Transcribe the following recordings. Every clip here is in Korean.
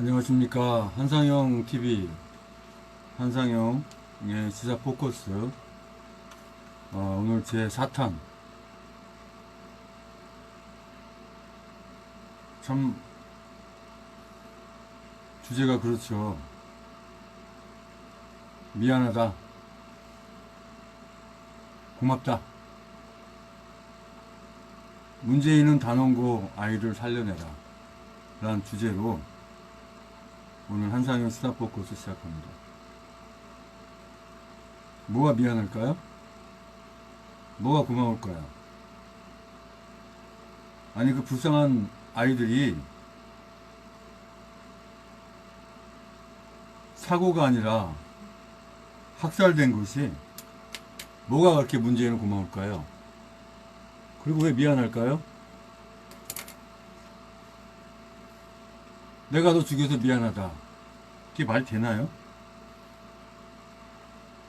안녕하십니까. 한상영TV 한상영의 시사 포커스. 오늘 제 4탄. 참 주제가 그렇죠. 미안하다, 고맙다, 문재인은 단원고 아이를 살려내라 라는 주제로 오늘 한상영 시사 포커스 시작합니다. 뭐가 미안할까요? 뭐가 고마울까요? 아니, 그 불쌍한 아이들이 사고가 아니라 학살된 것이 뭐가 그렇게 문재인은 고마울까요? 그리고 왜 미안할까요? 내가 너 죽여서 미안하다, 그게 말이 되나요?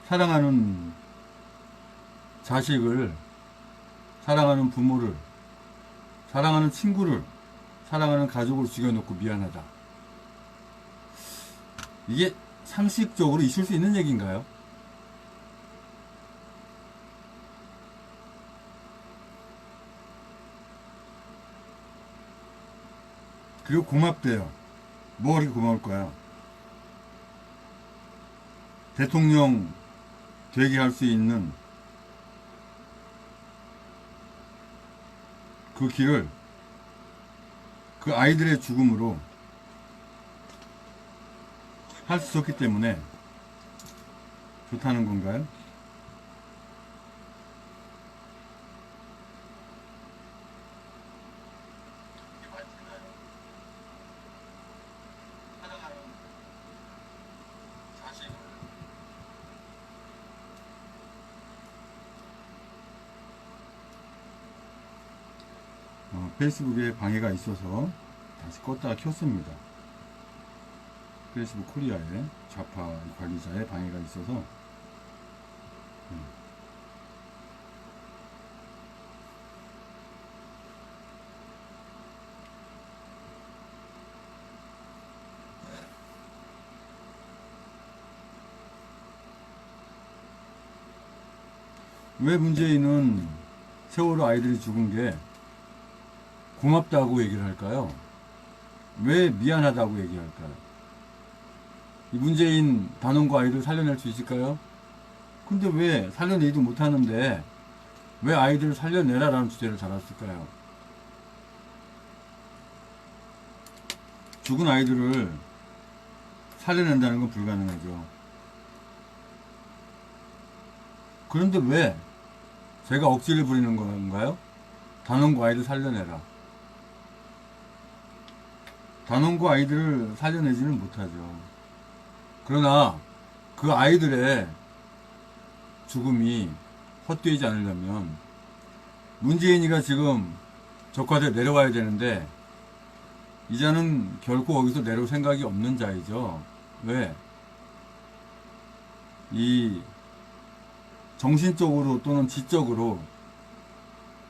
사랑하는 자식을, 사랑하는 부모를, 사랑하는 친구를, 사랑하는 가족을 죽여놓고 미안하다, 이게 상식적으로 있을 수 있는 얘기인가요? 그리고 고맙대요. 뭐가 그렇게 고마울 거야? 대통령 되게 할 수 있는 그 길을 그 아이들의 죽음으로 할 수 있었기 때문에 좋다는 건가요? 페이스북에 방해가 있어서 다시 껐다가 켰습니다. 페이스북 코리아에 좌파 관리자의 방해가 있어서. 왜 문재인은 세월호 아이들이 죽은 게 고맙다고 얘기를 할까요? 왜 미안하다고 얘기할까요? 이 문재인 단원고 아이들 살려낼 수 있을까요? 근데 왜 살려내지도 못하는데 왜 아이들을 살려내라라는 주제를 잡았을까요? 죽은 아이들을 살려낸다는 건 불가능하죠. 그런데 왜 제가 억지를 부리는 건가요? 단원고 아이들 살려내라. 단원고 아이들을 살려내지는 못하죠. 그러나 그 아이들의 죽음이 헛되지 않으려면 문재인이가 지금 적화돼 내려와야 되는데 이자는 결코 거기서 내려올 생각이 없는 자이죠. 왜? 이 정신적으로 또는 지적으로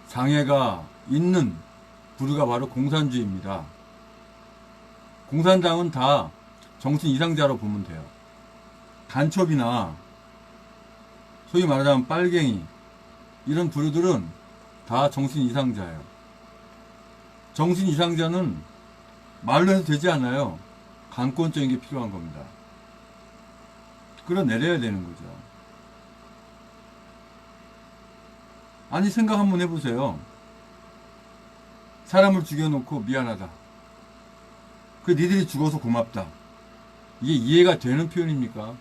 장애가 있는 부류가 바로 공산주의입니다. 공산당은 다 정신 이상자로 보면 돼요. 간첩이나 소위 말하자면 빨갱이 이런 부류들은 다 정신 이상자예요. 정신 이상자는 말로 해서 되지 않아요. 강권적인 게 필요한 겁니다. 끌어내려야 되는 거죠. 아니 생각 한번 해보세요. 사람을 죽여놓고 미안하다. 그 니들이 죽어서 고맙다. 이게 이해가 되는 표현입니까?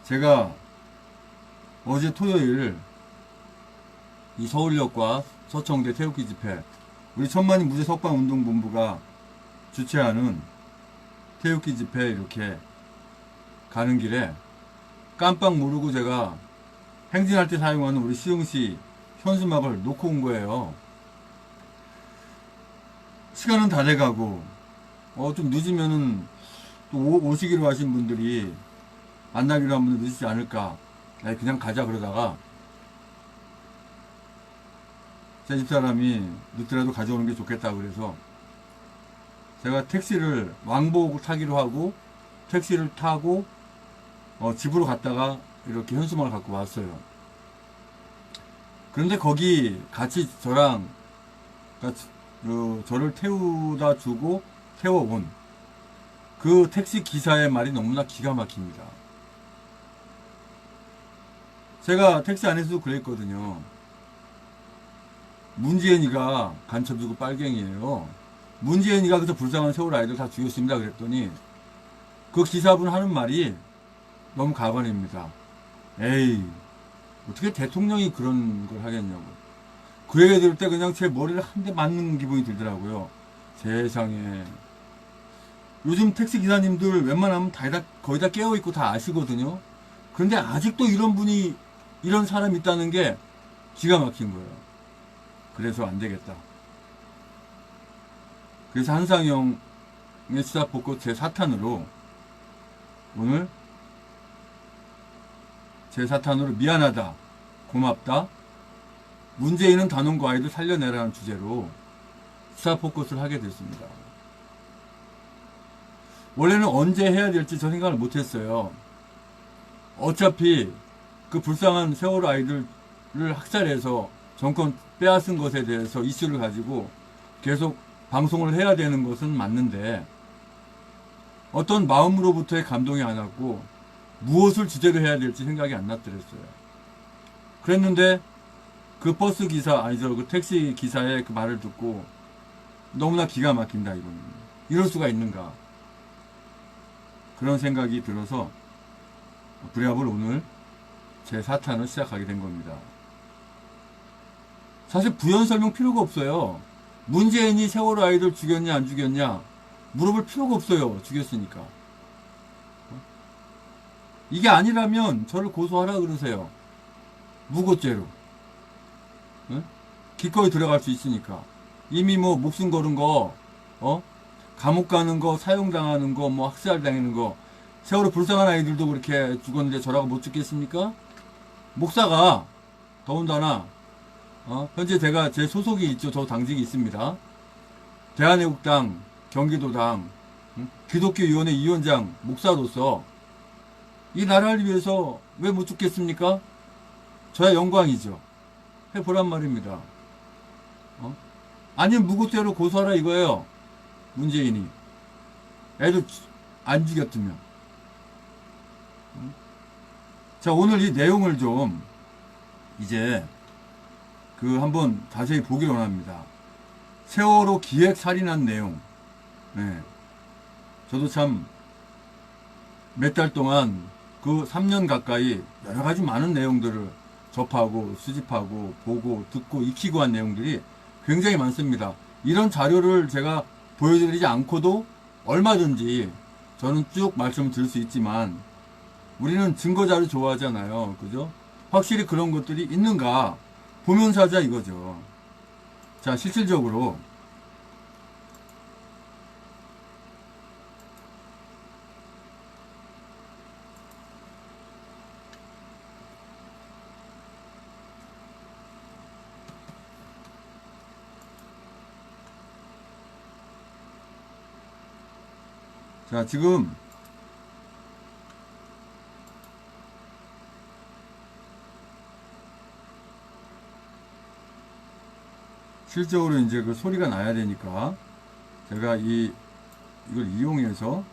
제가 어제 토요일 이 서울역과 서청대 태극기 집회 우리 천만인 무죄 석방운동본부가 주최하는 태극기 집회 이렇게 가는 길에 깜빡 모르고 제가 행진할 때 사용하는 우리 시흥시 현수막을 놓고 온 거예요. 시간은 다 돼가고 좀 늦으면은 또 오시기로 하신 분들이 만나기로 한 분들 늦지 않을까. 그냥 가자 그러다가 제 집사람이 늦더라도 가져오는 게 좋겠다 그래서 제가 택시를 왕복 타기로 하고 택시를 타고 집으로 갔다가 이렇게 현수막을 갖고 왔어요. 그런데 거기 같이 저랑 저를 태우다 주고 태워온 그 택시 기사의 말이 너무나 기가 막힙니다. 제가 택시 안에서도 그랬거든요. 문재인이가 간첩이고 빨갱이에요. 문재인이가 그래서 불쌍한 세월 아이들 다 죽였습니다. 그랬더니 그 기사분 하는 말이 너무 가관입니다. 에이, 어떻게 대통령이 그런 걸 하겠냐고. 그 얘기 들을 때 그냥 제 머리를 한 대 맞는 기분이 들더라고요. 세상에. 요즘 택시 기사님들 웬만하면 거의 다 깨어있고 다 아시거든요. 그런데 아직도 이런 사람이 있다는 게 기가 막힌 거예요. 그래서 안 되겠다. 그래서 한상영의 수사폭거 제 4탄으로 오늘 제 4탄으로 미안하다, 고맙다, 문재인은 단원고 아이들 살려내라는 주제로 수사폭거를 하게 됐습니다. 원래는 언제 해야 될지 저 생각을 못했어요. 어차피 그 불쌍한 세월호 아이들을 학살해서 정권 빼앗은 것에 대해서 이슈를 가지고 계속 방송을 해야 되는 것은 맞는데 어떤 마음으로부터의 감동이 안 왔고 무엇을 주제로 해야 될지 생각이 안 났더랬어요. 그랬는데 그 버스 기사 그 택시 기사의 그 말을 듣고 너무나 기가 막힌다 이거는. 이럴 수가 있는가. 그런 생각이 들어서 불야불 오늘 제 4탄을 시작하게 된 겁니다. 사실 부연 설명 필요가 없어요. 문재인이 세월호 아이들 죽였냐 안 죽였냐 물어볼 필요가 없어요. 죽였으니까. 이게 아니라면 저를 고소하라 그러세요. 무고죄로. 기꺼이 들어갈 수 있으니까. 이미 뭐 목숨 걸은 거, 감옥 가는 거, 사형당하는 거, 뭐 학살당하는 거. 세월호 불쌍한 아이들도 그렇게 죽었는데 저라고 못 죽겠습니까? 목사가 더군다나 현재 제 소속이 있죠. 저 당직이 있습니다. 대한애국당, 경기도당, 기독교위원회 위원장, 목사로서 이 나라를 위해서 왜 못 죽겠습니까? 저야 영광이죠. 해보란 말입니다. 어? 아니면 무고죄로 고소하라 이거예요. 문재인이. 애들 안 죽였으면. 자, 오늘 이 내용을 좀 이제 한번 자세히 보기를 원합니다. 세월호 기획 살인한 내용. 네. 저도 참 몇 달 동안 3년 가까이 여러 가지 많은 내용들을 접하고 수집하고 보고 듣고 익히고 한 내용들이 굉장히 많습니다. 이런 자료를 제가 보여드리지 않고도 얼마든지 저는 쭉 말씀드릴 수 있지만 우리는 증거자료 좋아하잖아요. 그죠? 확실히 그런 것들이 있는가 보면서 하자 이거죠. 자, 실질적으로 자, 지금 실적으로 이제 그 소리가 나야 되니까 제가 이걸 이용해서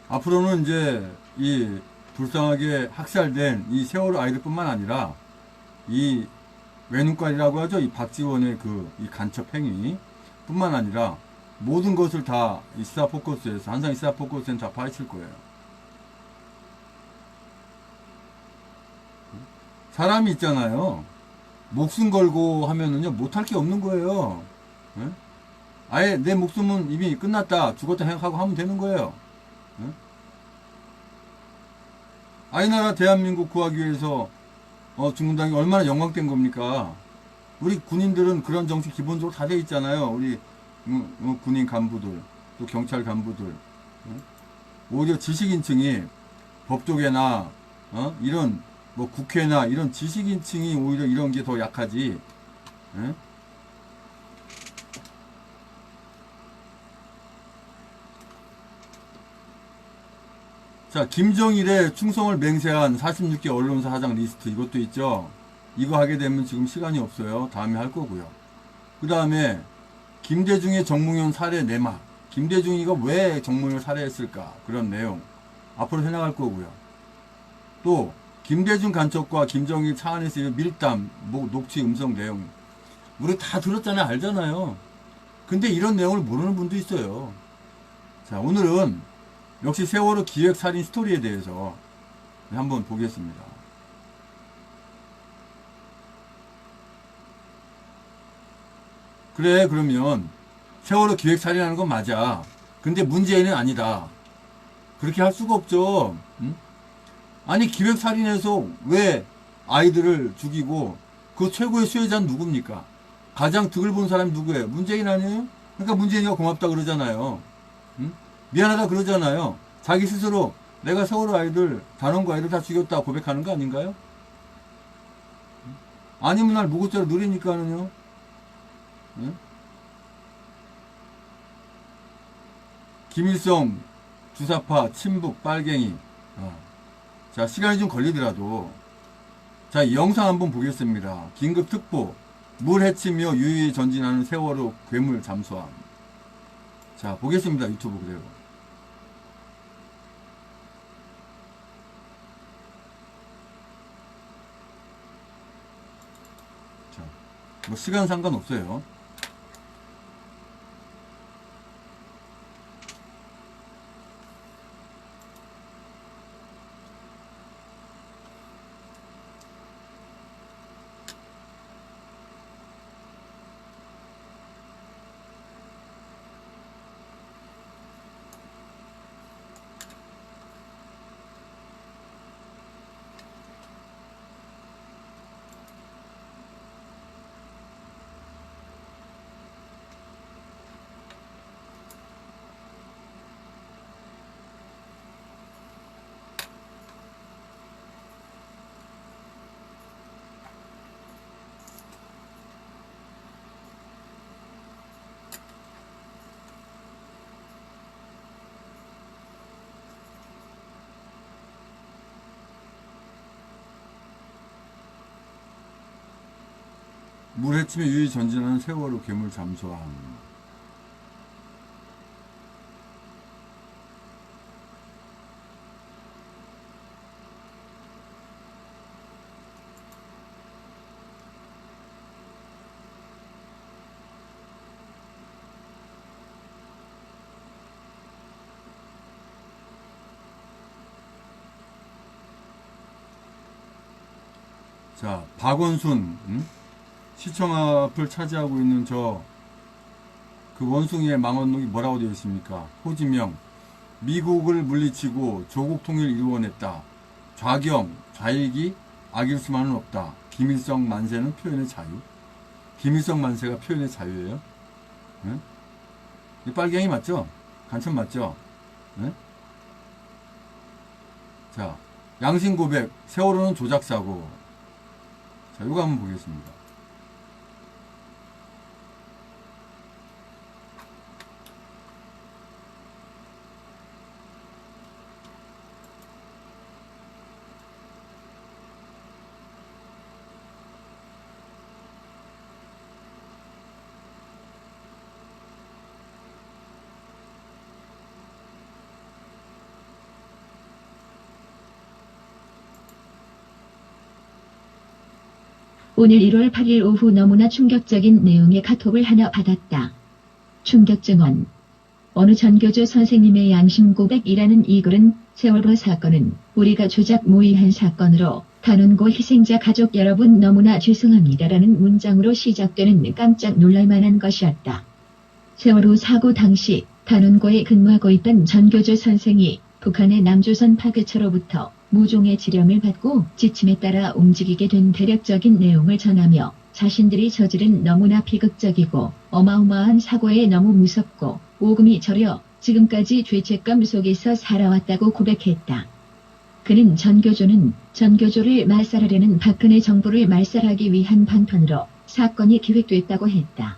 앞으로는 이제 이 불쌍하게 학살된 이 세월호 아이들뿐만 아니라 이 외눈깔이라고 하죠. 이 박지원의 이 간첩 행위 뿐만 아니라 모든 것을 다 이 스타 포커스에서, 한상 스타 포커스에는 다 파헤칠 거예요. 사람이 있잖아요. 목숨 걸고 하면은요, 못할 게 없는 거예요. 예? 아예 내 목숨은 이미 끝났다, 죽었다 생각하고 하면 되는 거예요. 예? 이 나라 대한민국 구하기 위해서 중군당이 얼마나 영광된 겁니까? 우리 군인들은 그런 정신 기본적으로 다 돼 있잖아요. 우리 군인 간부들, 또 경찰 간부들. 예? 오히려 지식인층이 법조계나 이런 뭐 국회나 이런 지식인층이 오히려 이런 게 더 약하지. 예? 자, 김정일의 충성을 맹세한 46개 언론사 사장 리스트 이것도 있죠. 이거 하게 되면 지금 시간이 없어요. 다음에 할 거고요. 그 다음에 김대중의 정몽현 살해 내막. 김대중이가 왜 정몽현을 살해했을까? 그런 내용 앞으로 해나갈 거고요. 또 김대중 간첩과 김정일 차 안에서의 밀담, 녹취 음성 내용 우리 다 들었잖아요. 알잖아요. 근데 이런 내용을 모르는 분도 있어요. 자, 오늘은 역시 세월호 기획살인 스토리에 대해서 한번 보겠습니다. 그래, 그러면 세월호 기획살인하는 건 맞아. 근데 문재인은 아니다. 그렇게 할 수가 없죠. 응? 아니, 기획살인해서 왜 아이들을 죽이고 그 최고의 수혜자는 누굽니까? 가장 득을 본 사람이 누구예요? 문재인 아니에요? 그러니까 문재인이가 고맙다 그러잖아요. 응? 미안하다 그러잖아요. 자기 스스로 내가 세월호 아이들, 단원고 아이들 다 죽였다 고백하는 거 아닌가요? 아니면 날 무고죄로 누리니까는요. 응? 김일성, 주사파, 친북, 빨갱이. 자, 시간이 좀 걸리더라도. 자, 이 영상 한번 보겠습니다. 긴급특보. 물 헤치며 유유히 전진하는 세월호 괴물 잠수함. 자, 보겠습니다. 유튜브 그대로. 자, 뭐 시간 상관없어요. 물 헤치며 유유 전진하는 세월호 괴물 잠수함. 자, 박원순, 시청 앞을 차지하고 있는 그 원숭이의 망원록이 뭐라고 되어 있습니까? 호지명, 미국을 물리치고 조국 통일을 이루어냈다. 좌경, 좌익이 악일 수만은 없다. 김일성 만세는 표현의 자유. 김일성 만세가 표현의 자유예요? 네? 이 빨갱이 맞죠? 간첩 맞죠? 네? 자, 양심 고백, 세월호는 조작사고. 자, 이거 한번 보겠습니다. 오늘 1월 8일 오후 너무나 충격적인 내용의 카톡을 하나 받았다. 충격 증언. 어느 전교조 선생님의 양심 고백이라는 이 글은 세월호 사건은 우리가 조작 모의한 사건으로 단원고 희생자 가족 여러분 너무나 죄송합니다라는 문장으로 시작되는 깜짝 놀랄만한 것이었다. 세월호 사고 당시 단원고에 근무하고 있던 전교조 선생이 북한의 남조선 파괴처로부터 무종의 지령을 받고 지침에 따라 움직이게 된 대략적인 내용을 전하며 자신들이 저지른 너무나 비극적이고 어마어마한 사고에 너무 무섭고 오금이 저려 지금까지 죄책감 속에서 살아왔다고 고백했다. 그는 전교조를 말살하려는 박근혜 정부를 말살하기 위한 방편으로 사건이 기획됐다고 했다.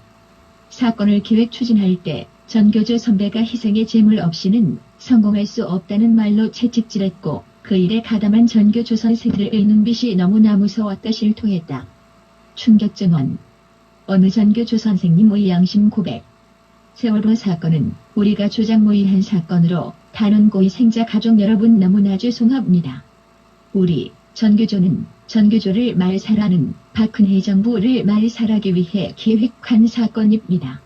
사건을 기획 추진할 때 전교조 선배가 희생의 제물 없이는 성공할 수 없다는 말로 채찍질했고 그 일에 가담한 전교조 선생들의 눈빛이 너무나 무서웠다 실토했다. 충격 증언. 어느 전교조 선생님의 양심 고백. 세월호 사건은 우리가 조작 모의한 사건으로 단원고 희생자 가족 여러분 너무나 죄송합니다. 우리 전교조는 전교조를 말살하는 박근혜 정부를 말살하기 위해 기획한 사건입니다.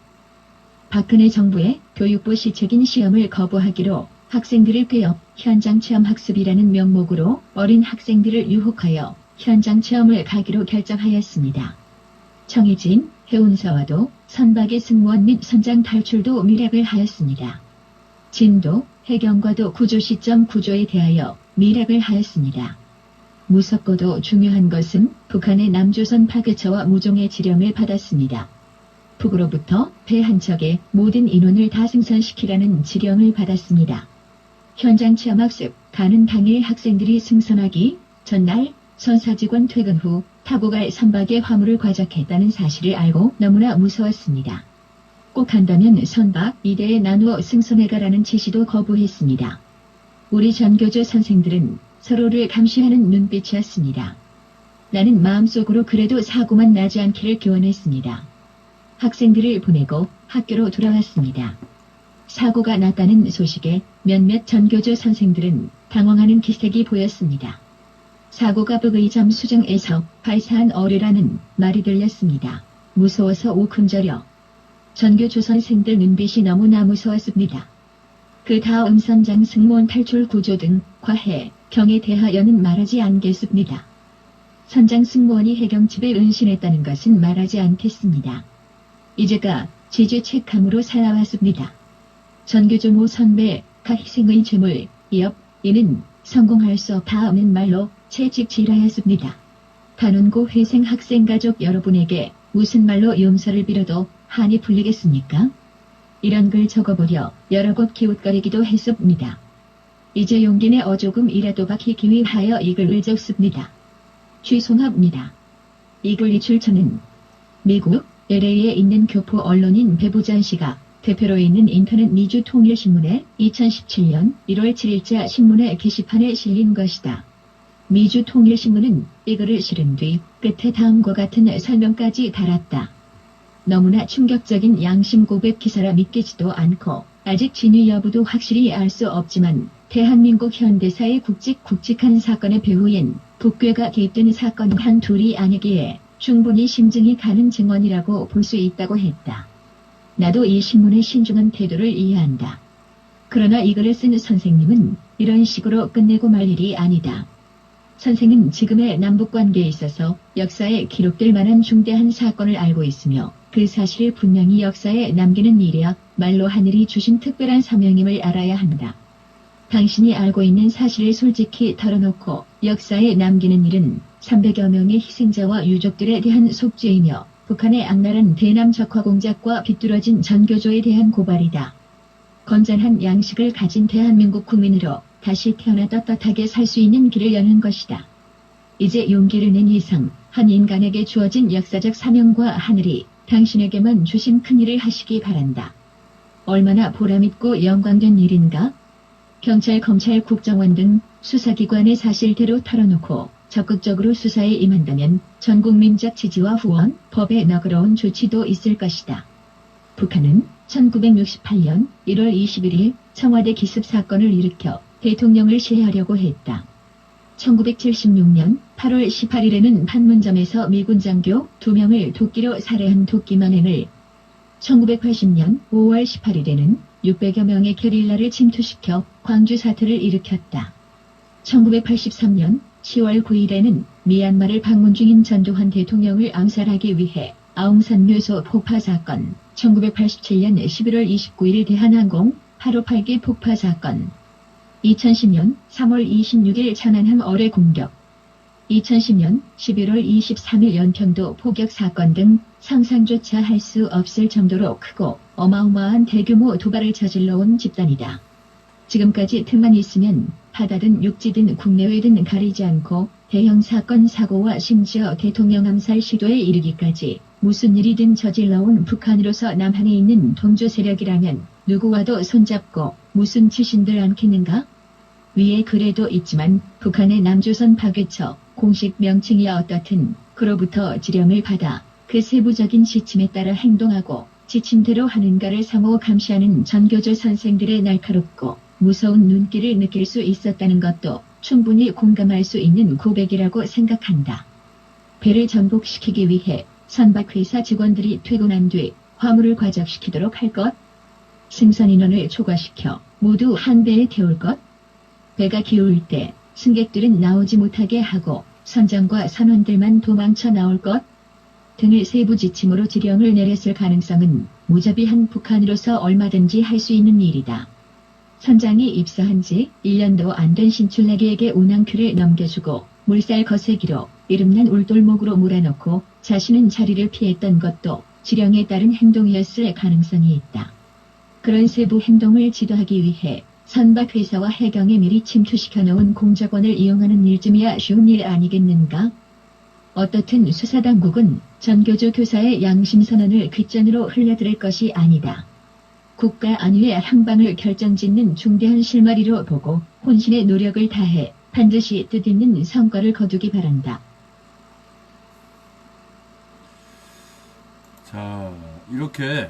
박근혜 정부의 교육부 시책인 시험을 거부하기로 학생들을 꿰어 현장 체험 학습이라는 명목으로 어린 학생들을 유혹하여 현장 체험을 가기로 결정하였습니다. 정해진 해운사와도 선박의 승무원 및 선장 탈출도 미락을 하였습니다. 진도, 해경과도 구조 시점 구조에 대하여 미락을 하였습니다. 무섭고도 중요한 것은 북한의 남조선 파괴처와 무종의 지령을 받았습니다. 북으로부터 배 한 척에 모든 인원을 다 승선시키라는 지령을 받았습니다. 현장 체험학습 가는 당일 학생들이 승선하기 전날 선사직원 퇴근 후 타고 갈 선박의 화물을 과적했다는 사실을 알고 너무나 무서웠습니다. 꼭 한다면 선박 2대에 나누어 승선해가라는 지시도 거부했습니다. 우리 전교조 선생들은 서로를 감시하는 눈빛이었습니다. 나는 마음속으로 그래도 사고만 나지 않기를 기원했습니다. 학생들을 보내고 학교로 돌아왔습니다. 사고가 났다는 소식에 몇몇 전교조 선생들은 당황하는 기색이 보였습니다. 사고가 북의점 수정에서 발사한 어뢰라는 말이 들렸습니다. 무서워서 오금저려. 전교조 선생들 눈빛이 너무나 무서웠습니다. 그 다음 선장 승무원 탈출 구조 등 과해, 경에 대하여는 말하지 않겠습니다. 선장 승무원이 해경집에 은신했다는 것은 말하지 않겠습니다. 이제가 제죄책함으로 살아왔습니다. 전교조 모 선배가 희생의 죄물, 이업, 이는 성공할 수 없다는 말로 채찍질하였습니다. 단원고 회생 학생 가족 여러분에게 무슨 말로 용서를 빌어도 한이 풀리겠습니까? 이런 글 적어보려 여러 곳 기웃거리기도 했습니다. 이제 용기 내 어조금이라도 박히기 위하여 이 글을 적습니다. 죄송합니다. 이 글 출처는 미국 LA에 있는 교포 언론인 배부전 씨가 대표로 있는 인터넷 미주통일신문의 2017년 1월 7일자 신문의 게시판에 실린 것이다. 미주통일신문은 이 글을 실은 뒤 끝에 다음과 같은 설명까지 달았다. 너무나 충격적인 양심 고백 기사라 믿기지도 않고 아직 진위 여부도 확실히 알 수 없지만 대한민국 현대사의 굵직굵직한 사건의 배후엔 북괴가 깃든 사건은 한둘이 아니기에 충분히 심증이 가는 증언이라고 볼 수 있다고 했다. 나도 이 신문의 신중한 태도를 이해한다. 그러나 이 글을 쓴 선생님은 이런 식으로 끝내고 말 일이 아니다. 선생은 지금의 남북관계에 있어서 역사에 기록될 만한 중대한 사건을 알고 있으며 그 사실을 분명히 역사에 남기는 일이야 말로 하늘이 주신 특별한 사명임을 알아야 한다. 당신이 알고 있는 사실을 솔직히 털어놓고 역사에 남기는 일은 300여 명의 희생자와 유족들에 대한 속죄이며 북한의 악랄한 대남 적화 공작과 비뚤어진 전교조에 대한 고발이다. 건전한 양식을 가진 대한민국 국민으로 다시 태어나 떳떳하게 살 수 있는 길을 여는 것이다. 이제 용기를 낸 이상 한 인간에게 주어진 역사적 사명과 하늘이 당신에게만 주신 큰일을 하시기 바란다. 얼마나 보람있고 영광된 일인가? 경찰, 검찰, 국정원 등 수사기관의 사실대로 털어놓고 적극적으로 수사에 임한다면 전국민적 지지와 후원, 법에 너그러운 조치도 있을 것이다. 북한은 1968년 1월 21일 청와대 기습 사건을 일으켜 대통령을 시해하려고 했다. 1976년 8월 18일에는 판문점에서 미군 장교 2명을 도끼로 살해한 도끼만행을, 1980년 5월 18일에는 600여 명의 게릴라를 침투시켜 광주 사태를 일으켰다. 1983년 10월 9일에는 미얀마를 방문 중인 전두환 대통령을 암살하기 위해 아웅산 묘소 폭파 사건, 1987년 11월 29일 대한항공 858기 폭파 사건, 2010년 3월 26일 천안함 어뢰 공격, 2010년 11월 23일 연평도 포격 사건 등 상상조차 할 수 없을 정도로 크고 어마어마한 대규모 도발을 저질러온 집단이다. 지금까지 틈만 있으면 바다든 육지든 국내외든 가리지 않고 대형 사건 사고와 심지어 대통령 암살 시도에 이르기까지 무슨 일이든 저질러온 북한으로서 남한에 있는 동조 세력이라면 누구와도 손잡고 무슨 짓인들 않겠는가? 위에 글에도 있지만 북한의 남조선 파괴처 공식 명칭이야 어떻든 그로부터 지령을 받아 그 세부적인 지침에 따라 행동하고 지침대로 하는가를 상호 감시하는 전교조 선생들의 날카롭고 무서운 눈길을 느낄 수 있었다는 것도 충분히 공감할 수 있는 고백이라고 생각한다. 배를 전복시키기 위해 선박회사 직원들이 퇴근한 뒤 화물을 과적시키도록 할 것, 승선 인원을 초과시켜 모두 한 배에 태울 것, 배가 기울 때 승객들은 나오지 못하게 하고 선장과 선원들만 도망쳐 나올 것 등을 세부 지침으로 지령을 내렸을 가능성은 무자비한 북한으로서 얼마든지 할 수 있는 일이다. 선장이 입사한 지 1년도 안 된 신출내기에게 운항큐를 넘겨주고 물살 거세기로 이름난 울돌목으로 몰아넣고 자신은 자리를 피했던 것도 지령에 따른 행동이었을 가능성이 있다. 그런 세부 행동을 지도하기 위해 선박회사와 해경에 미리 침투시켜 놓은 공작원을 이용하는 일쯤이야 쉬운 일 아니겠는가? 어떻든 수사당국은 전교조 교사의 양심선언을 귓전으로 흘려들을 것이 아니다. 국가 안위의 항방을 결정짓는 중대한 실마리로 보고 혼신의 노력을 다해 반드시 뜻있는 성과를 거두기 바란다. 자, 이렇게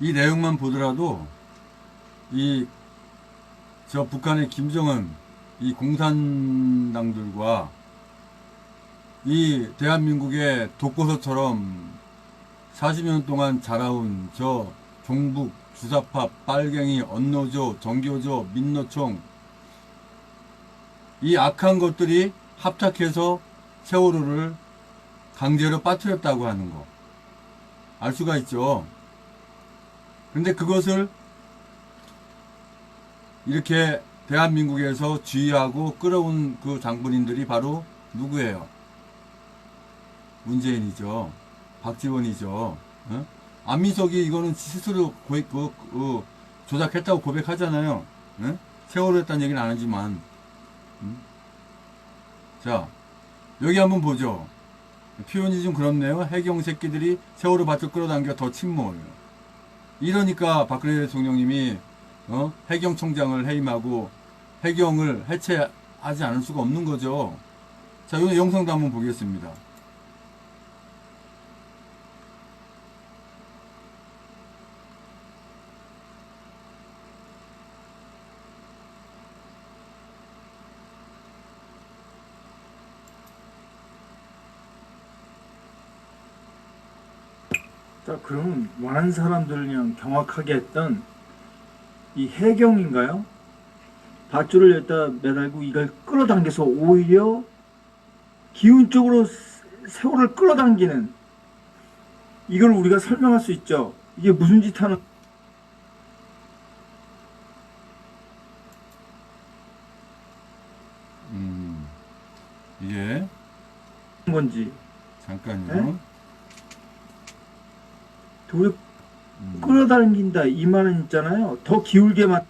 이 내용만 보더라도 저 북한의 김정은 이 공산당들과 이 대한민국의 독고서처럼 40년 동안 자라온 저 종북, 주사파, 빨갱이, 언노조, 정교조, 민노총 이 악한 것들이 합작해서 세월호를 강제로 빠뜨렸다고 하는 거 알 수가 있죠. 근데 그것을 이렇게 대한민국에서 지휘하고 끌어온 그 장본인들이 바로 누구예요? 문재인이죠. 박지원이죠. 어? 안민석이 이거는 스스로 조작했다고 고백하잖아요. 어? 세월호 했다는 얘기는 안 하지만. 자, 여기 한번 보죠. 표현이 좀 그렇네요. 해경 새끼들이 세월호 밭을 끌어당겨 더 침몰. 이러니까 박근혜 대통령님이 해경 총장을 해임하고 해경을 해체하지 않을 수가 없는 거죠. 자, 이 영상도 한번 보겠습니다. 자, 그럼 많은 사람들을 그냥 경악하게 했던 이 해경인가요? 밧줄을 여기다 매달고 이걸 끌어당겨서 오히려 기운 쪽으로 세월을 끌어당기는, 이걸 우리가 설명할 수 있죠. 이게 무슨 짓 하는 이게 건지. 잠깐요. 네? 도리 끌어당긴다 이 말은 있잖아요. 더 기울게만.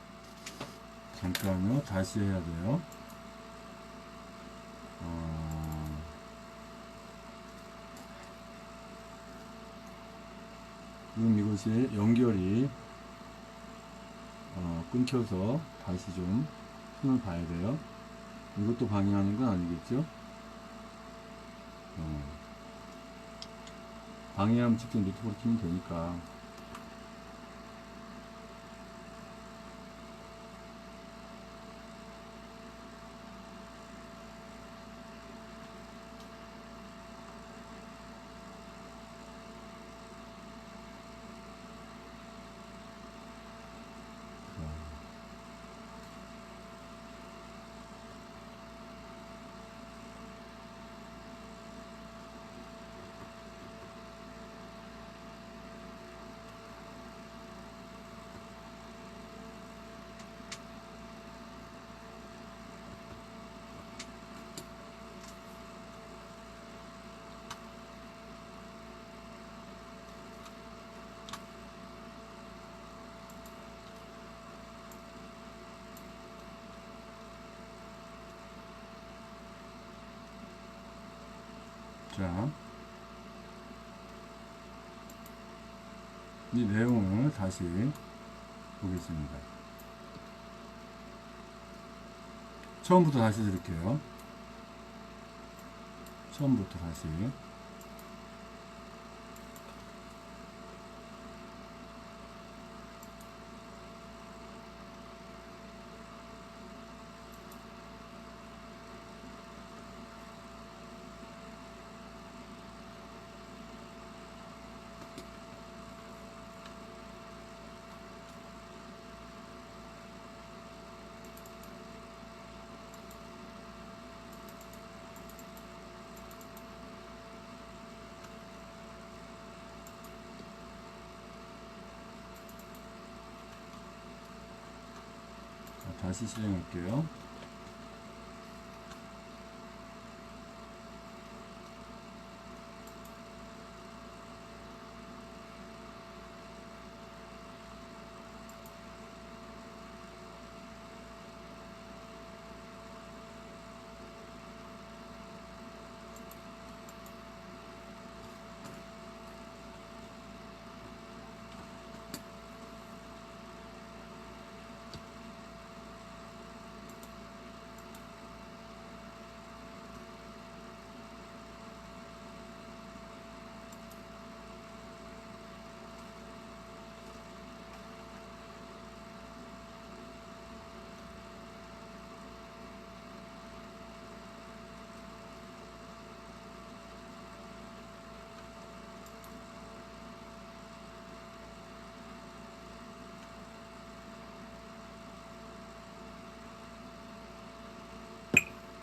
잠깐요. 다시 해야 돼요. 지금 이것이 연결이 끊겨서 다시 좀 손을 봐야 돼요. 이것도 방해하는 건 아니겠죠? 방해하면 직접 노트북으로 키면 되니까. 자, 이 내용을 다시 보겠습니다. 처음부터 다시 드릴게요. 처음부터 다시. 다시 실행할게요.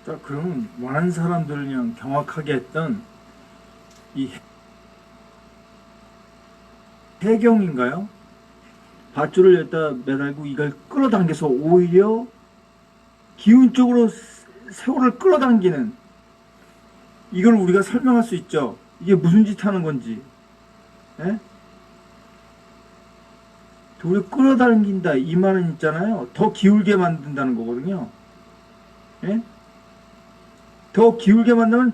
자, 그럼 많은 사람들을 그냥 경악하게 했던 이 해경인가요? 밧줄을 여기다 매달고 이걸 끌어당겨서 오히려 기운 쪽으로 세월을 끌어당기는, 이걸 우리가 설명할 수 있죠. 이게 무슨 짓 하는 건지. 예? 도리 끌어당긴다 이 말은 있잖아요. 더 기울게 만든다는 거거든요. 예? 더 기울게 만들면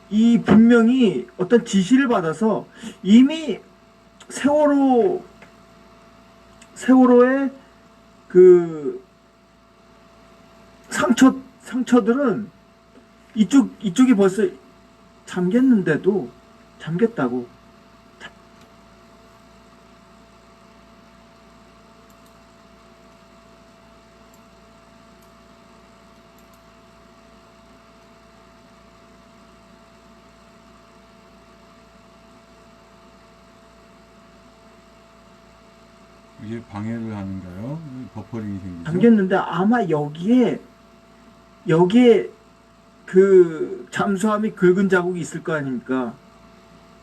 이 분명히 어떤 지시를 받아서 이미 세월호 세월호의 그 상처들은 이쪽이 벌써 잠겼는데도 잠겼다고. 이게 방해를 하는가요? 버퍼링이 생기죠? 잠겼는데 아마 여기에 그 잠수함이 긁은 자국이 있을 거 아닙니까?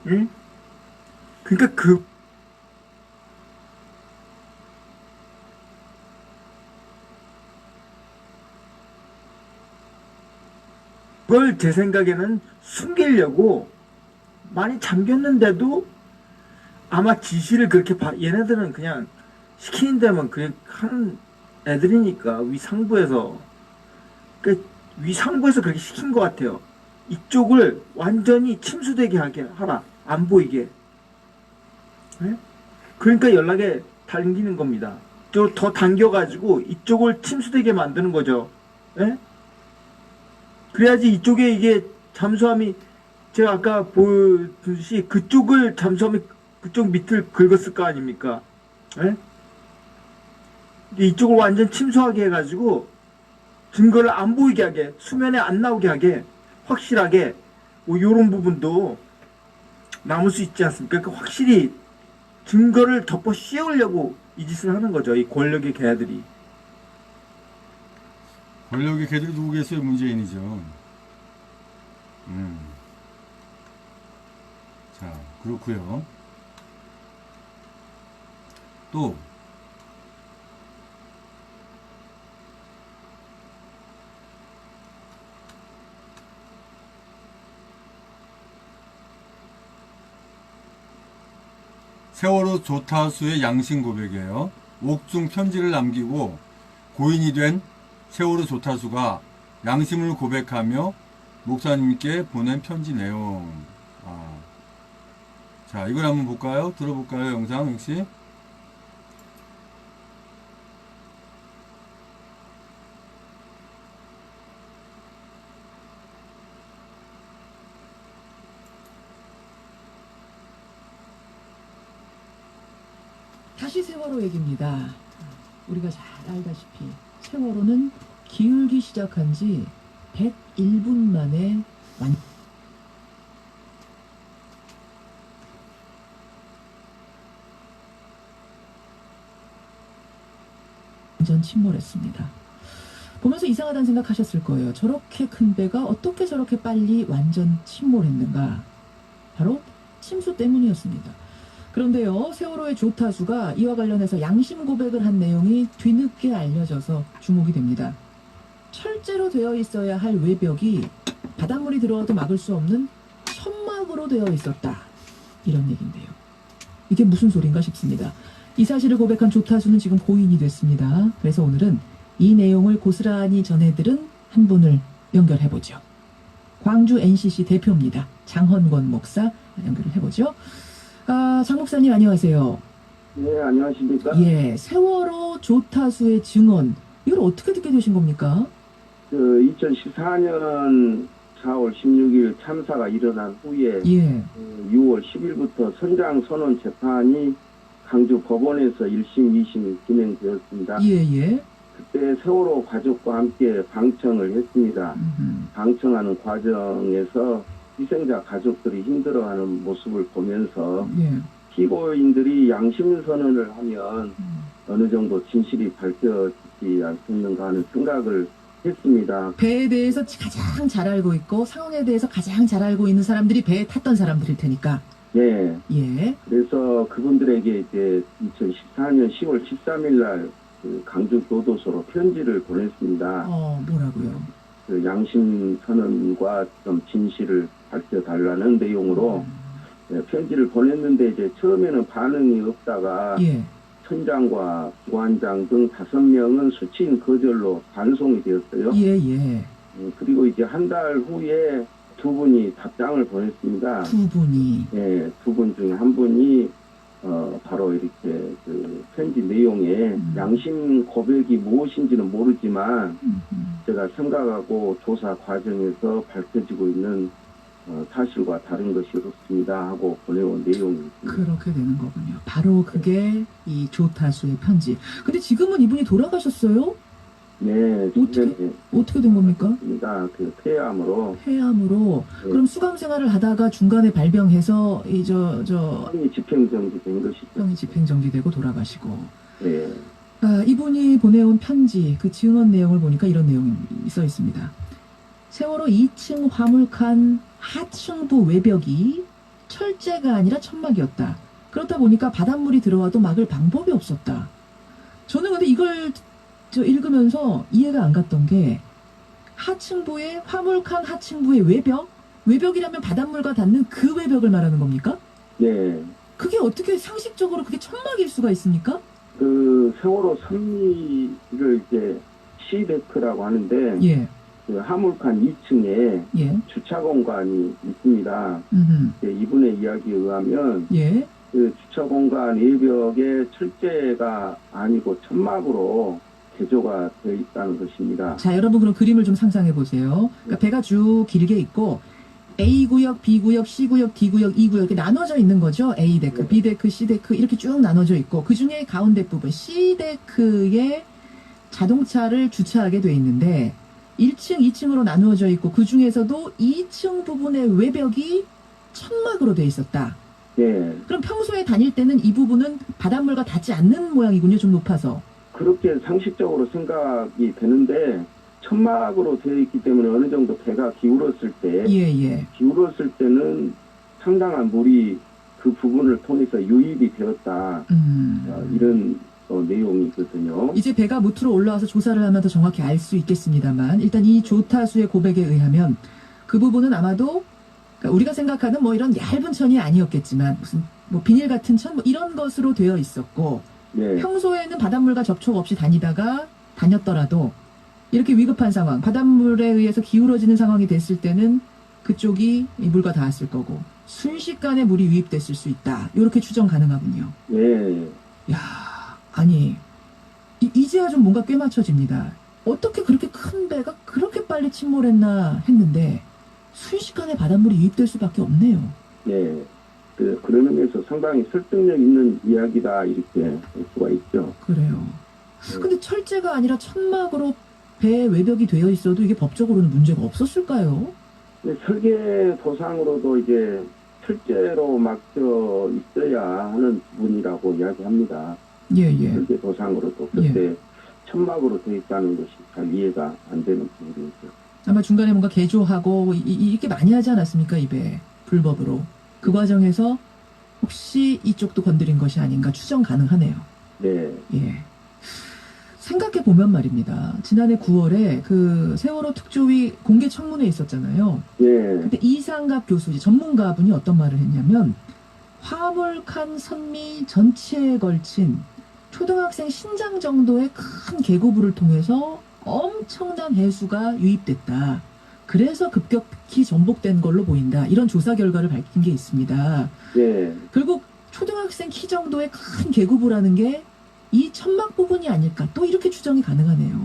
응? 그러니까 그걸 제 생각에는 숨기려고 많이 잠겼는데도 아마 지시를 그렇게 얘네들은 그냥 시키는 데만 그냥 하는 애들이니까 위상부에서 그렇게 시킨 것 같아요. 이쪽을 완전히 침수되게 하게 하라. 안 보이게. 네? 그러니까 연락에 당기는 겁니다. 더 당겨가지고 이쪽을 침수되게 만드는 거죠. 네? 그래야지 이쪽에 이게 잠수함이 제가 아까 보여주듯이 그쪽을 잠수함이 그쪽 밑을 긁었을 거 아닙니까? 네? 이쪽을 완전 침수하게 해가지고 증거를 안 보이게 하게, 수면에 안 나오게 하게, 확실하게 뭐 요런 부분도 남을 수 있지 않습니까? 그러니까 확실히 증거를 덮어 씌우려고 이 짓을 하는 거죠. 이 권력의 개들이. 권력의 개들이 누구겠어요? 문재인이죠. 자, 그렇고요. 또 세월호 조타수의 양심 고백이에요. 옥중 편지를 남기고 고인이 된 세월호 조타수가 양심을 고백하며 목사님께 보낸 편지 내용. 자, 이걸 한번 볼까요? 들어볼까요? 영상 역시. 다시 세월호 얘기입니다. 우리가 잘 알다시피 세월호는 기울기 시작한 지 101분 만에 완전 침몰했습니다. 보면서 이상하다는 생각하셨을 거예요. 저렇게 큰 배가 어떻게 저렇게 빨리 완전 침몰했는가? 바로 침수 때문이었습니다. 그런데요, 세월호의 조타수가 이와 관련해서 양심 고백을 한 내용이 뒤늦게 알려져서 주목이 됩니다. 철제로 되어 있어야 할 외벽이 바닷물이 들어와도 막을 수 없는 천막으로 되어 있었다. 이런 얘기인데요. 이게 무슨 소린가 싶습니다. 이 사실을 고백한 조타수는 지금 고인이 됐습니다. 그래서 오늘은 이 내용을 고스란히 전해들은 한 분을 연결해보죠. 광주 NCC 대표입니다. 장헌권 목사 연결을 해보죠. 장 목사님 안녕하세요. 네, 안녕하십니까? 예, 세월호 조타수의 증언 이걸 어떻게 듣게 되신 겁니까? 2014년 4월 16일 참사가 일어난 후에 예, 6월 10일부터 선장 선원 재판이 강주 법원에서 1심, 2심이 진행되었습니다. 예. 그때 세월호 가족과 함께 방청을 했습니다. 방청하는 과정에서 희생자 가족들이 힘들어하는 모습을 보면서 예. 피고인들이 양심선언을 하면 어느 정도 진실이 밝혀지지 않겠는가 하는 생각을 했습니다. 배에 대해서 가장 잘 알고 있고 상황에 대해서 가장 잘 알고 있는 사람들이 배에 탔던 사람들일 테니까. 네. 예. 그래서 그분들에게 이제 2014년 10월 13일 날 그 강주 교도소로 편지를 보냈습니다. 뭐라고요? 그 양심 선언과 좀 진실을 밝혀달라는 내용으로 편지를 보냈는데 이제 처음에는 반응이 없다가 예. 천장과 부관장 등 5명은 수치인 거절로 반송이 되었어요. 예. 그리고 이제 한 달 후에 2분이 답장을 보냈습니다. 2분이. 네, 2분 중에 한 분이 바로 이렇게 그 편지 내용에 양심 고백이 무엇인지는 모르지만 제가 생각하고 조사 과정에서 밝혀지고 있는 사실과 다른 것이 없습니다 하고 보내온 내용입니다. 그렇게 되는 거군요. 바로 그게 이 조타수의 편지. 근데 지금은 이분이 돌아가셨어요? 네, 어떻게 된 겁니까? 입니다. 그 폐암으로 폐암으로. 네. 그럼 수감 생활을 하다가 중간에 발병해서 형이 집행정지된 것이죠. 형이 집행정지되고 돌아가시고. 네, 이분이 보내온 편지 그 증언 내용을 보니까 이런 내용이 써 있습니다. 세월호 2층 화물칸 하층부 외벽이 철제가 아니라 천막이었다. 그렇다 보니까 바닷물이 들어와도 막을 방법이 없었다. 저는 근데 이걸 읽으면서 이해가 안 갔던 게 하층부의 화물칸 하층부의 외벽이라면 바닷물과 닿는 그 외벽을 말하는 겁니까? 네. 그게 어떻게 상식적으로 그게 천막일 수가 있습니까? 그 세월호 선미를 이제 시데크라고 하는데 예, 그 화물칸 2층에 예, 주차 공간이 있습니다. 이분의 이야기에 의하면 예. 그 주차 공간 외벽에 철제가 아니고 천막으로 개조가 되어 있다는 것입니다. 자, 여러분 그럼 그림을 좀 상상해 보세요. 그러니까 배가 쭉 길게 있고 A구역, B구역, C구역, D구역, E구역 이렇게 나눠져 있는 거죠. A데크, 네. B데크, C데크 이렇게 쭉 나눠져 있고 그 중에 가운데 부분 C데크에 자동차를 주차하게 돼 있는데 1층, 2층으로 나누어져 있고 그 중에서도 2층 부분의 외벽이 천막으로 돼 있었다. 예, 그럼 평소에 다닐 때는 이 부분은 바닷물과 닿지 않는 모양이군요. 좀 높아서. 그렇게 상식적으로 생각이 되는데 천막으로 되어 있기 때문에 어느 정도 배가 기울었을 때 예. 기울었을 때는 상당한 물이 그 부분을 통해서 유입이 되었다. 이런 내용이거든요. 이제 배가 무트로 올라와서 조사를 하면 더 정확히 알 수 있겠습니다만 일단 이 조타수의 고백에 의하면 그 부분은 아마도 그러니까 우리가 생각하는 뭐 이런 얇은 천이 아니었겠지만 무슨 뭐 비닐 같은 천 뭐 이런 것으로 되어 있었고 네, 평소에는 바닷물과 접촉 없이 다녔더라도 이렇게 위급한 상황 바닷물에 의해서 기울어지는 상황이 됐을 때는 그쪽이 이 물과 닿았을 거고 순식간에 물이 유입됐을 수 있다. 이렇게 추정 가능하군요. 네. 야, 아니 이제야 좀 뭔가 꽤 맞춰집니다. 어떻게 그렇게 큰 배가 그렇게 빨리 침몰했나 했는데 순식간에 바닷물이 유입될 수밖에 없네요. 네. 그런 의미에서 상당히 설득력 있는 이야기다 이렇게 볼 수가 있죠. 그래요. 근데 철제가 아니라 천막으로 배 외벽이 되어 있어도 이게 법적으로는 문제가 없었을까요? 근데 설계 도상으로도 이제 철제로 막혀 있어야 하는 부분이라고 이야기합니다. 예. 설계 도상으로도 그때 천막으로 되어 있다는 것이 잘 이해가 안 되는 부분이죠. 아마 중간에 뭔가 개조하고 이렇게 많이 하지 않았습니까? 이 배 불법으로. 그 과정에서 혹시 이쪽도 건드린 것이 아닌가 추정 가능하네요. 네, 예. 생각해 보면 말입니다. 지난해 9월에 그 세월호 특조위 공개 청문회 있었잖아요. 네, 근데 이상갑 교수, 전문가분이 어떤 말을 했냐면 화물칸 선미 전체에 걸친 초등학생 신장 정도의 큰 계고부를 통해서 엄청난 해수가 유입됐다. 그래서 급격히 전복된 걸로 보인다. 이런 조사 결과를 밝힌 게 있습니다. 네. 결국 초등학생 키 정도의 큰 계고부라는 게 이 천막 부분이 아닐까. 또 이렇게 추정이 가능하네요.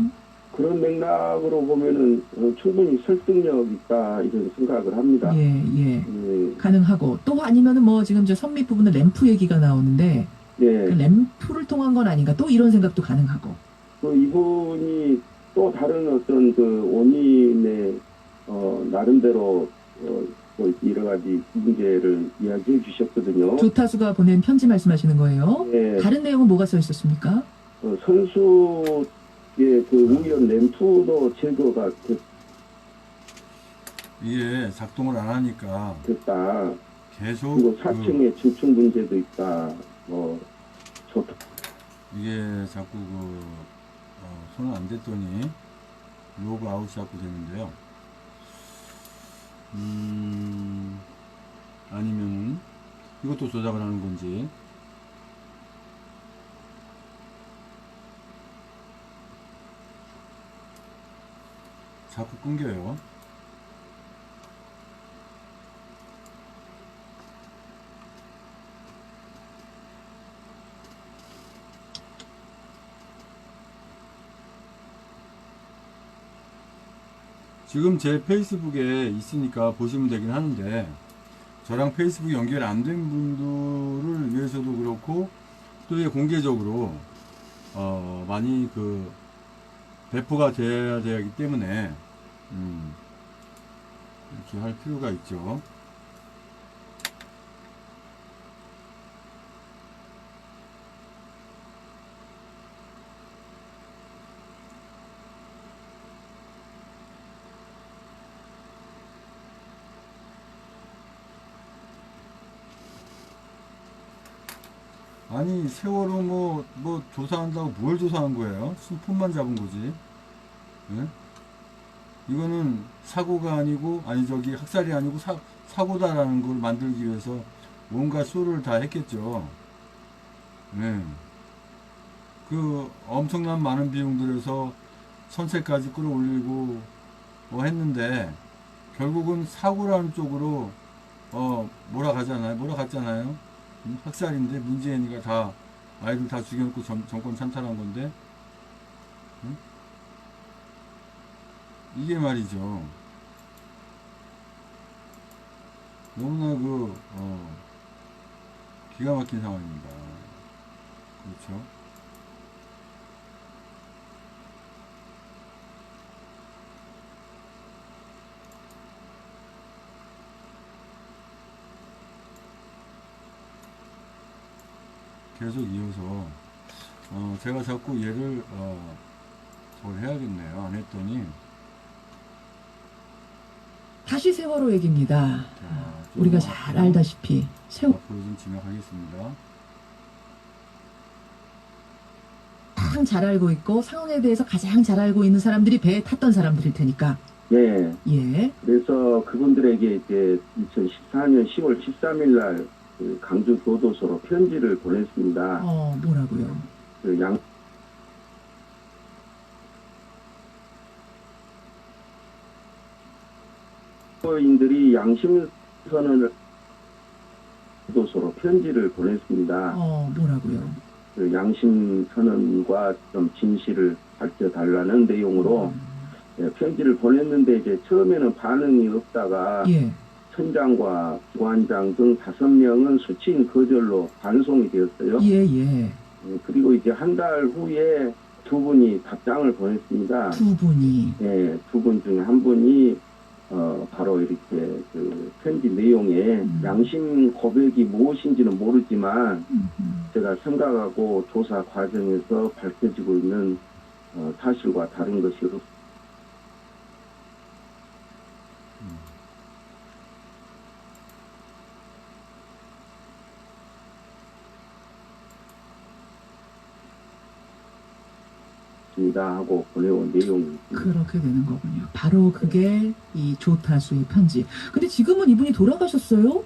그런 맥락으로 보면은 충분히 설득력 있다 이런 생각을 합니다. 예. 네, 가능하고 또 아니면은 뭐 지금 저 선미 부분은 램프 얘기가 나오는데 그 네. 램프를 통한 건 아닌가. 또 이런 생각도 가능하고. 이분이 또 다른 어떤 그 원인의 나름대로 뭐 여러 가지 문제를 이야기해 주셨거든요. 조타수가 보낸 편지 말씀하시는 거예요. 네, 다른 내용은 뭐가 써 있었습니까? 선수의 그 우연 램프도 제거가 이게 작동을 안 하니까 됐다. 계속 그리고 4층에 중층 문제도 있다. 좋다. 이게 자꾸 손을 안 댔더니 로그 아웃 자꾸 되는데요. 아니면은 이것도 조작을 하는 건지. 자꾸 끊겨요. 지금 제 페이스북에 있으니까 보시면 되긴 하는데, 저랑 페이스북 연결 안 된 분들을 위해서도 그렇고, 또 이게 공개적으로, 많이 배포가 돼야 되기 때문에, 이렇게 할 필요가 있죠. 아니, 세월호 뭐 조사한다고 뭘 조사한 거예요? 손만 잡은 거지. 예? 이거는 사고가 아니고, 학살이 아니고 사고다라는 걸 만들기 위해서 뭔가 쇼를 다 했겠죠. 예. 그 엄청난 많은 비용 들여서 선체까지 끌어올리고 했는데, 결국은 사고라는 쪽으로 몰아갔잖아요. 학살인데 문재인이가 다 아이들 다 죽여놓고 정권 찬탈한 건데, 응? 이게 말이죠. 너무나 기가 막힌 상황입니다. 그렇죠? 계속 이어서 제가 자꾸 얘를 저걸 해야겠네요. 안 했더니 다시 세월호 얘기입니다. 좀 우리가 잘 알다시피 앞으로 좀 진행하겠습니다. 가장 잘 알고 있고 상황에 대해서 가장 잘 알고 있는 사람들이 배에 탔던 사람들일 테니까. 네. 예. 그래서 그분들에게 이제 2014년 10월 13일 날 강주 교도소로 편지를 보냈습니다. 뭐라고요? 양인들이 양심 선언을 교도소로 편지를 보냈습니다. 뭐라고요? 양심 선언과 좀 진실을 밝혀달라는 내용으로 편지를 보냈는데 이제 처음에는 반응이 없다가 예. 천장과 기관장 등 5명은 수치인 거절로 반송이 되었어요. 예. 그리고 이제 한 달 후에 2분이 답장을 보냈습니다. 2분이. 예, 2분 중에 한 분이 바로 이렇게 그 편지 내용에 양심 고백이 무엇인지는 모르지만 제가 생각하고 조사 과정에서 밝혀지고 있는 사실과 다른 것이 없습니다. 하고 보내온 내용이 그렇게 되는 거군요. 바로 그게 이 조타수의 편지. 근데 지금은 이분이 돌아가셨어요?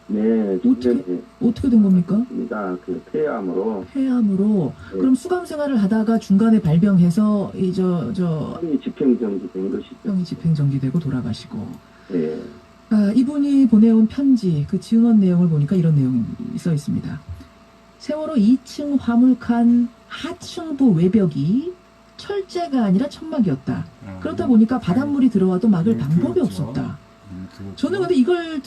네, 어떻게 된 겁니까? 그 폐암으로 폐암으로. 네. 그럼 수감 생활을 하다가 중간에 발병해서 병이 집행정지된 것이죠. 병이 집행정지되고 돌아가시고. 네. 이분이 보내온 편지 그 증언 내용을 보니까 이런 내용이 써 있습니다. 세월호 2층 화물칸 하층부 외벽이 철제가 아니라 천막이었다. 그렇다 보니까 바닷물이 들어와도 막을 방법이 그렇죠. 없었다. 그렇죠. 저는 근데 이걸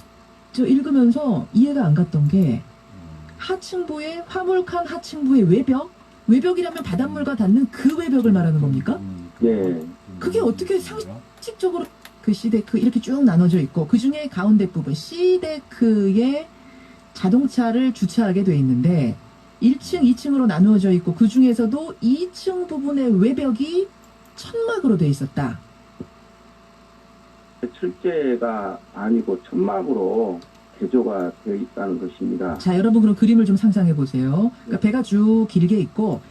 읽으면서 이해가 안 갔던 게 하층부의 화물칸 하층부의 외벽이라면 바닷물과 닿는 그 외벽을 말하는 겁니까? 네. 그게 어떻게 상식적으로 그 C데크 이렇게 쭉 나눠져 있고 그 중에 가운데 부분 C데크에 자동차를 주차하게 돼 있는데 1층, 2층으로 나누어져 있고 그 중에서도 2층 부분의 외벽이 천막으로 돼 있었다. 철제가 아니고 천막으로 개조가 되어 있다는 것입니다. 자, 여러분 그럼 그림을 좀 상상해 보세요. 그러니까 배가 쭉 길게 있고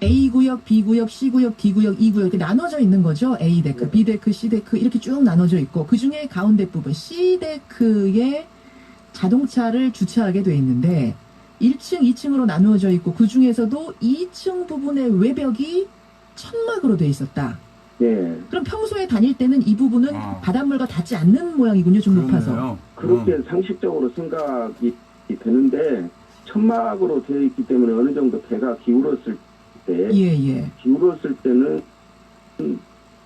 A구역, B구역, C구역, D구역, E구역 이렇게 나눠져 있는 거죠. A데크, B데크, C데크 이렇게 쭉 나눠져 있고 그 중에 가운데 부분 C데크에 자동차를 주차하게 돼 있는데 1층, 2층으로 나누어져 있고 그 중에서도 2층 부분의 외벽이 천막으로 돼 있었다. 네. 그럼 평소에 다닐 때는 이 부분은 바닷물과 닿지 않는 모양이군요. 좀 높아서. 그렇게 상식적으로 생각이 되는데 천막으로 되어 있기 때문에 어느 정도 배가 기울었을 때 예. 기울었을 때는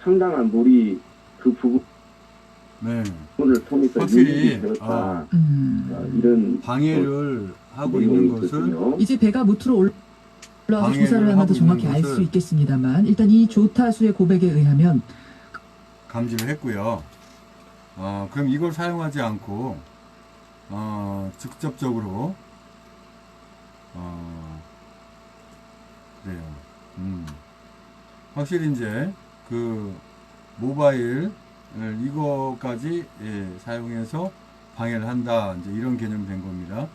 상당한 물이 그 부분 네. 부분을 통해서 확실히, 유입이 되었다. 이런 방해를 하고 있는 내용이 것을 있거든요. 이제 배가 무트로 올라와서 방해를 조사를 하면 더 하고 정확히 있는 알 수 것을 있겠습니다만 일단 이 조타수의 고백에 의하면 감지를 했고요. 그럼 이걸 사용하지 않고 직접적으로 그래요. 확실히 이제 그 모바일 이거까지 사용해서 방해를 한다. 이제 이런 개념이 된 겁니다.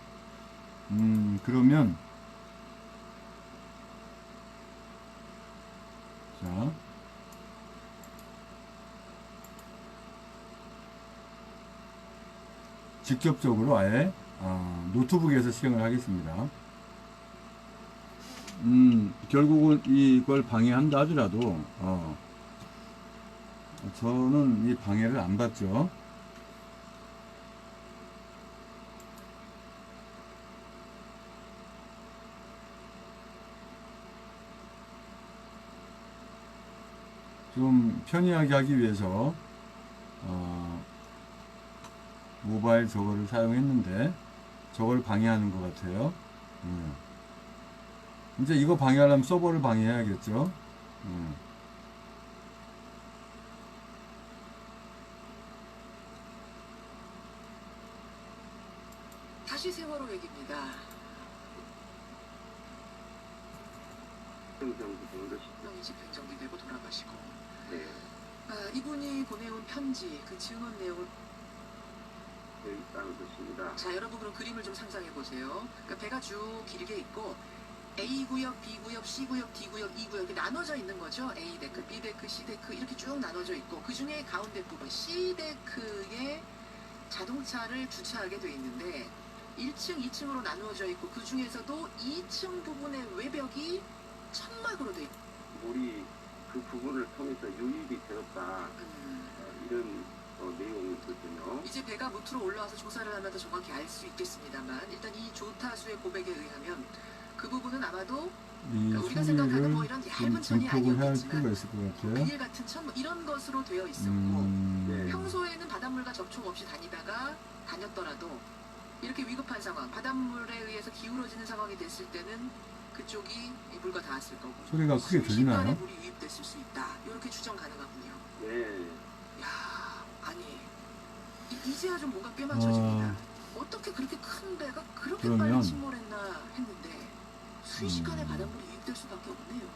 그러면 자. 직접적으로 아예 노트북에서 실행을 하겠습니다. 결국은 이걸 방해한다 하더라도 저는 이 방해를 안 받죠. 좀 편리하게 하기 위해서 모바일 저거를 사용했는데 저걸 방해하는 것 같아요. 이제 이거 방해하려면 서버를 방해해야겠죠. 다시 세월호 얘기입니다. 명의 집행정지되고 돌아가시고 네. 이분이 보내온 편지 그 증언 내용을 있다는 것입니다. 자 여러분 그럼 그림을 좀 상상해 보세요. 그러니까 배가 쭉 길게 있고 A구역, B구역, C구역, D구역, E구역 이렇게 나눠져 있는 거죠. A데크, B데크, C데크 이렇게 쭉 나눠져 있고 그 중에 가운데 부분 C데크에 자동차를 주차하게 돼 있는데 1층, 2층으로 나누어져 있고 그 중에서도 2층 부분의 외벽이 천막으로 돼 있고 물이 그 부분을 통해서 유입이 되었다. 이런 내용이 있거든요. 이제 배가 무트로 올라와서 조사를 하면 더 정확히 알 수 있겠습니다만 일단 이 조타수의 고백에 의하면 그 부분은 아마도 이 그러니까 우리가 생각하는 뭐 소리를 이런 좀 얇은 천이 증폭을 해야 할 아니었겠지만 필요가 있을 것 같아요. 비닐 같은 천 뭐 이런 것으로 되어 있었고 네. 평소에는 바닷물과 접촉 없이 다녔더라도 이렇게 위급한 상황 바닷물에 의해서 기울어지는 상황이 됐을 때는 그쪽이 이 물과 닿았을 거고 소리가 크게 들리나요? 순식간에 물이 유입됐을 수 있다 이렇게 추정 가능하군요. 네. 야 아니 이제야 좀 뭔가 꿰맞춰집니다. 어떻게 그렇게 큰 배가 그렇게 그러면- 빨리 침몰했나 했는데 순식간에 바닷물이 유입될 수밖에 없네요.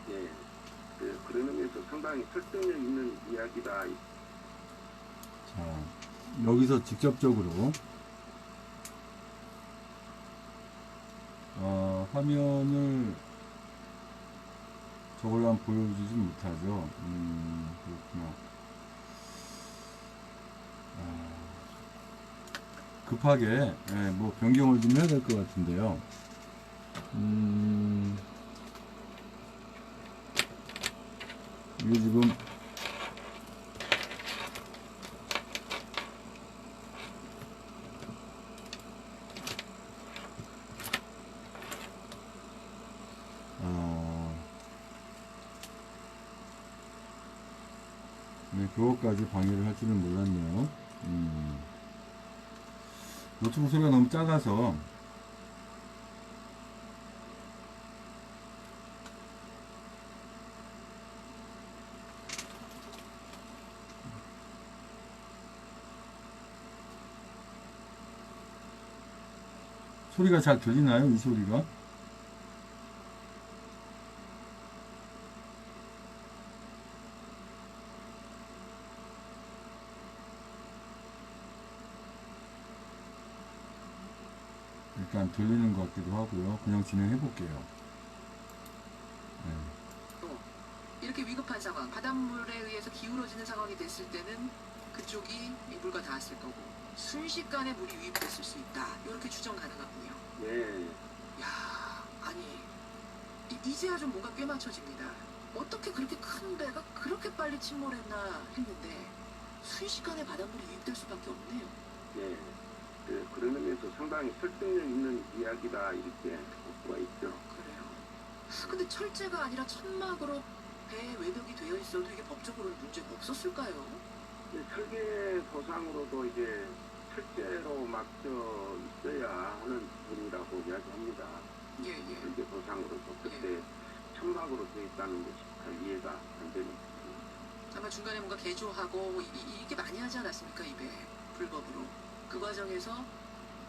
네. 그런 의미에서 상당히 설득력 있는 이야기다. 자, 여기서 직접적으로 화면을 저걸로 한번 보여주지 못하죠. 그렇구나. 급하게 뭐 변경을 좀 해야 될 것 같은데요. 이게 지금 네, 그것까지 방해를 할 줄은 몰랐네요. 노트북 소리가 너무 작아서 소리가 잘 들리나요? 이 소리가? 일단 들리는 것 같기도 하고요. 그냥 진행해 볼게요. 이렇게 위급한 상황, 바닷물에 의해서 기울어지는 상황이 됐을 때는 그쪽이 이 물과 닿았을 거고 순식간에 물이 유입됐을 수 있다. 이렇게 추정 가능하군요. 네. 야, 아니 이제야 좀 뭔가 꿰맞춰집니다. 어떻게 그렇게 큰 배가 그렇게 빨리 침몰했나 했는데 순식간에 바닷물이 유입될 수밖에 없네요. 네. 그런 의미에서 상당히 설득력 있는 이야기다. 이렇게 볼 수가 있죠. 그래요. 근데 철제가 아니라 천막으로 배 외벽이 되어 있어도 이게 법적으로는 문제가 없었을까요? 설계 도상으로도 이제 실제로 맡겨 있어야 하는 부분이라고 이야기합니다. 예, 예. 설계 도상으로도 그때 천막으로 되어 있다는 것이 잘 이해가 안 되는 부분입니다. 아마 중간에 뭔가 개조하고 이게 많이 하지 않았습니까? 입에 불법으로. 그 과정에서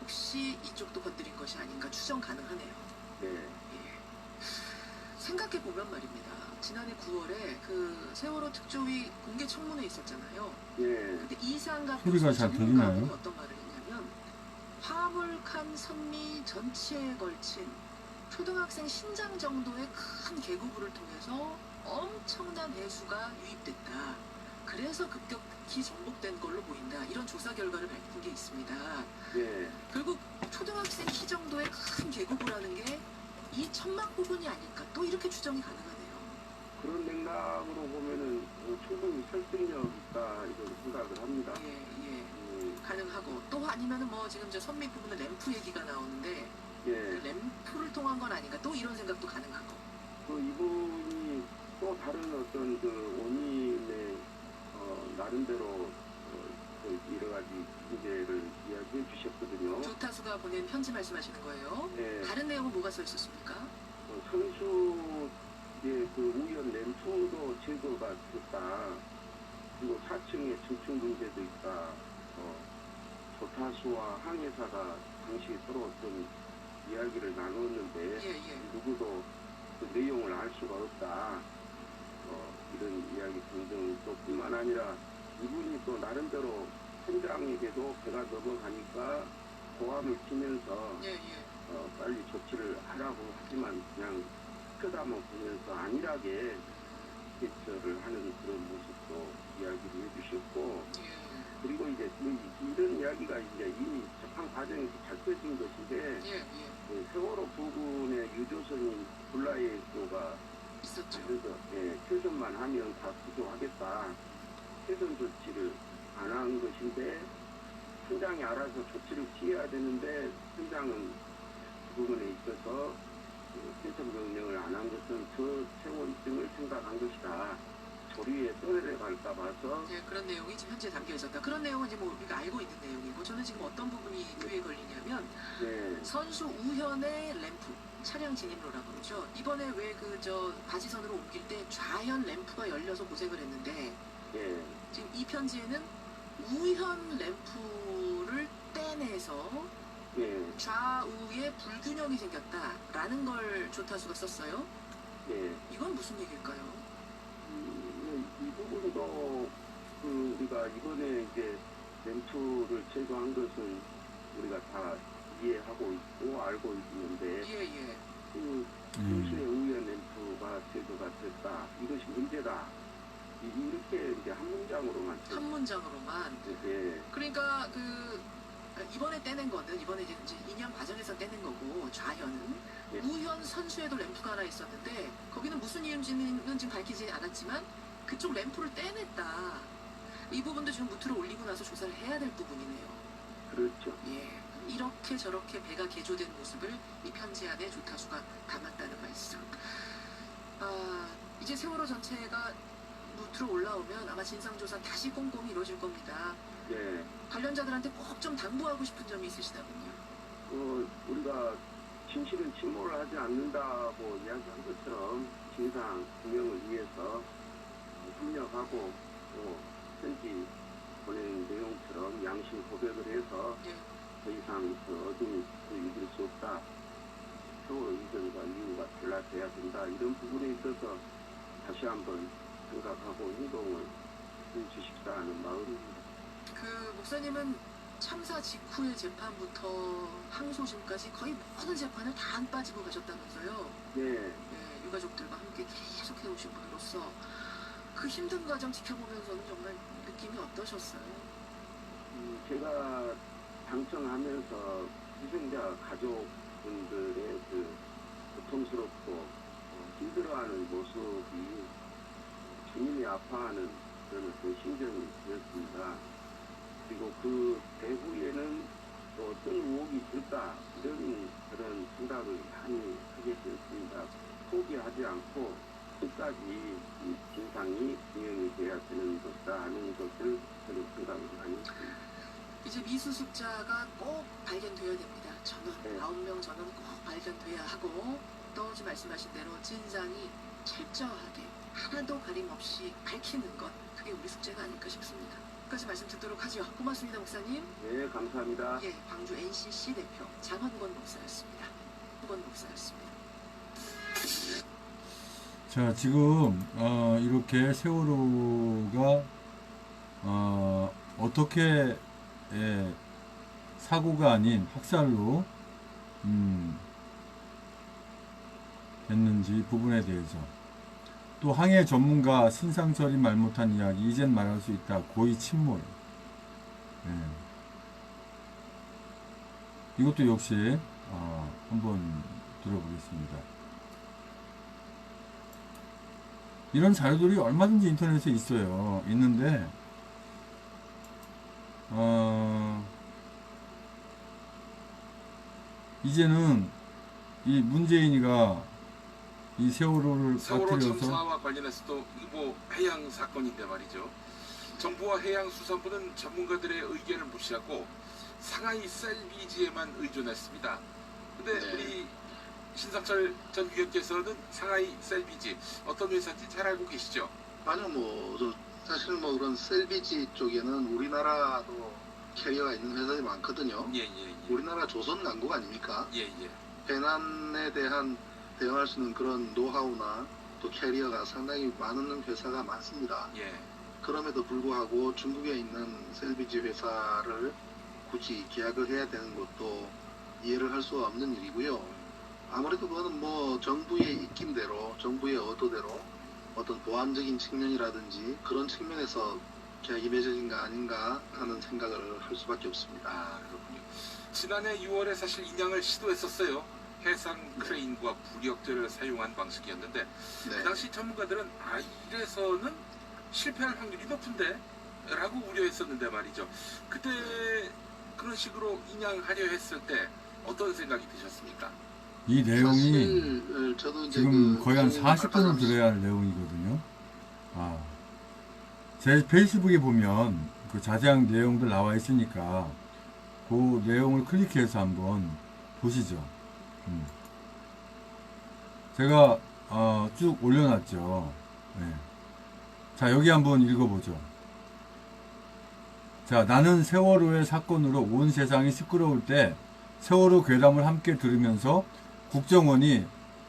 혹시 이쪽도 건드린 것이 아닌가 추정 가능하네요. 네. 예. 생각해 보면 말입니다. 지난해 9월에 그 세월호 특조위 공개 청문회 있었잖아요. 예. 근데 이상갑 소리가 잘 들리나요? 전문가분이 어떤 말을 했냐면 화물칸 선미 전체에 걸친 초등학생 신장 정도의 큰 계구부를 통해서 엄청난 해수가 유입됐다. 그래서 급격히 정복된 걸로 보인다. 이런 조사 결과를 밝힌 게 있습니다. 예. 결국 초등학생 키 정도의 큰 계구부라는 게 이 천막 부분이 아닐까. 또 이렇게 추정이 가능하네요. 그런 맥락으로 보면은 충분히 설득력 있다 이런 생각을 합니다. 예, 예. 가능하고 또 아니면은 뭐 지금 저 선미 부분에 램프 얘기가 나오는데 그 예. 램프를 통한 건 아닌가. 또 이런 생각도 가능하고. 그 이분이 또 다른 어떤 그 원인의 나름대로 그 여러 가지 문제를 이야기해 주셨거든요. 조타수가 보낸 편지 말씀하시는 거예요. 네. 다른 내용은 뭐가 써 있었습니까? 선수의 그 우연 램프도 제거가 됐다. 그리고 4층에 증축 문제도 있다. 조타수와 항해사가 당시 서로 어떤 이야기를 나눴는데 예, 예. 누구도 그 내용을 알 수가 없다. 이런 이야기 등등 또 뿐만 아니라 이분이 또 나름대로 현장에게도 배가 넘어가니까 고함을 치면서 예, 예. 빨리 조치를 하라고 하지만 그냥 끄다만 보면서 안일하게 대처를 하는 그런 모습도 이야기를 해주셨고 예. 그리고 이제 이런 이야기가 이제 이미 재판 과정에서 밝혀진 것인데 예, 예. 그 세월호 부근의 유조선인 불라이도가 있었죠. 그래서 최선만 하면 다 구조하겠다. 최선 조치를 안 한 것인데 현장이 알아서 조치를 취해야 되는데 현장은 그 부분에 있어서 최선 명령을 안 한 것은 저 세월증을 생각한 것이다. 조리에 떠내려갈까 봐서 예, 그런 내용이 지금 현재 담겨 있었다. 그런 내용은 이제 뭐 우리가 알고 있는 내용이고 저는 지금 어떤 부분이 귀에 걸리냐면 네, 선수 우현의 램프 차량 진입로라고 그러죠. 이번에 왜 그 저 바지선으로 옮길 때 좌현 램프가 열려서 고생을 했는데 예, 지금 이 편지에는 우현 램프를 떼내서 예, 좌우에 불균형이 생겼다라는 걸 조타수가 썼어요. 예. 이건 무슨 얘기일까요? 이 부분도 그 우리가 이번에 이제 램프를 제거한 것은 우리가 다 이해하고 있고 알고 있는데 예, 예. 그 평소에 우연 램프가 제거가 됐다. 이것이 문제다. 이렇게 이제 한 문장으로만 한 문장으로만. 예, 그러니까 그 이번에 떼낸 거는 이번에 이제 2년 과정에서 떼낸 거고 좌현은 예. 우현 선수에도 램프가 하나 있었는데 거기는 무슨 이유인지는 지금 밝히지 않았지만 그쪽 램프를 떼냈다. 이 부분도 지금 무트로 올리고 나서 조사를 해야 될 부분이네요. 그렇죠. 예. 이렇게 저렇게 배가 개조된 모습을 이 편지 안에 조타수가 담았다는 말씀. 이제 세월호 전체가 무트로 올라오면 아마 진상조사 다시 꼼꼼히 이루어질 겁니다. 예, 관련자들한테 꼭 좀 당부하고 싶은 점이 있으시다면요. 우리가 진실은 침몰을 하지 않는다고 이야기한 것처럼 진상 규명을 위해서 협력하고 또 편지 보낸 내용처럼 양심 고백을 해서 예. 더 이상 그 어둠이 이길 수 없다. 세월호 이전과 이유가 달라져야 된다. 이런 부분에 있어서 다시 한번 생각하고 행동을 해주십사 하는 마음입니다. 그 목사님은 참사 직후의 재판부터 항소심까지 거의 모든 재판을 다 안 빠지고 가셨다면서요. 네, 예, 유가족들과 함께 계속 해오신 분으로서 그 힘든 과정 지켜보면서는 정말 느낌이 어떠셨어요? 제가 당청하면서 희생자 가족분들의 그 고통스럽고 힘들어하는 모습이 주님이 아파하는 그런 어떤 심정이었습니다. 그리고 그 배후에는 또 어떤 의혹이 있을까 이런 그런 생각을 많이 하게 되었습니다. 포기하지 않고 끝까지 이 진상이 규명이 돼야 되는 것이다 하는 것을 저는 미수습자가 꼭 발견되어야 됩니다. 전원, 네. 9명 전원 꼭 발견돼야 하고 또 어제 말씀하신 대로 진상이 철저하게 하나도 가림없이 밝히는 것, 그게 우리 숙제가 아닐까 싶습니다. 끝까지 말씀 듣도록 하죠. 고맙습니다, 목사님. 네, 감사합니다. 예, 광주 NCC 대표 장헌권 목사였습니다. 목사였습니다. 자, 지금 이렇게 세월호가 어떻게 사고가 아닌 학살로 됐는지 부분에 대해서, 또 항해 전문가 신상철이 말 못한 이야기, 이젠 말할 수 있다, 고의 침몰. 이것도 역시 한번 들어보겠습니다. 이런 자료들이 얼마든지 인터넷에 있어요. 있는데 이제는 이 문재인이가 이 세월호를 세월호 빠뜨려서 참사와 관련해서도 뭐 해양 사건인데 말이죠. 정부와 해양수산부는 전문가들의 의견을 무시하고 상하이 셀비지에만 의존했습니다. 근데 네. 우리 신상철 전 위원께서는 상하이 셀비지 어떤 회사인지 잘 알고 계시죠? 아니요, 사실 그런 셀비지 쪽에는 우리나라도 캐리어가 있는 회사들이 많거든요. 예. 우리나라 조선강국 아닙니까? 예. 배난에 대한 대응할 수 있는 그런 노하우나 또 캐리어가 상당히 많은 회사가 많습니다. 예. 그럼에도 불구하고 중국에 있는 셀비지 회사를 굳이 계약을 해야 되는 것도 이해를 할 수가 없는 일이고요. 아무래도 그거는 정부의 입김대로, 정부의 의도대로 어떤 보안적인 측면이라든지 그런 측면에서 계약이 맺어진 거 아닌가 하는 생각을 할 수밖에 없습니다. 아, 그렇군요. 지난해 6월에 사실 인양을 시도했었어요. 해상 크레인과 부력제를 사용한 방식이었는데 그 네. 당시 전문가들은 이래서는 실패할 확률이 높은데 라고 우려했었는데 말이죠. 그때 그런 식으로 인양하려 했을 때 어떤 생각이 드셨습니까? 이 내용이 사실 저도 이제 지금 거의 한 개인 40분을 알파담 들어야 할 내용이거든요. 제 페이스북에 보면 그 자세한 내용들 나와 있으니까 그 내용을 클릭해서 한번 보시죠. 제가 쭉 올려놨죠. 네. 자, 여기 한번 읽어보죠. 자, 나는 세월호의 사건으로 온 세상이 시끄러울 때 세월호 괴담을 함께 들으면서 국정원이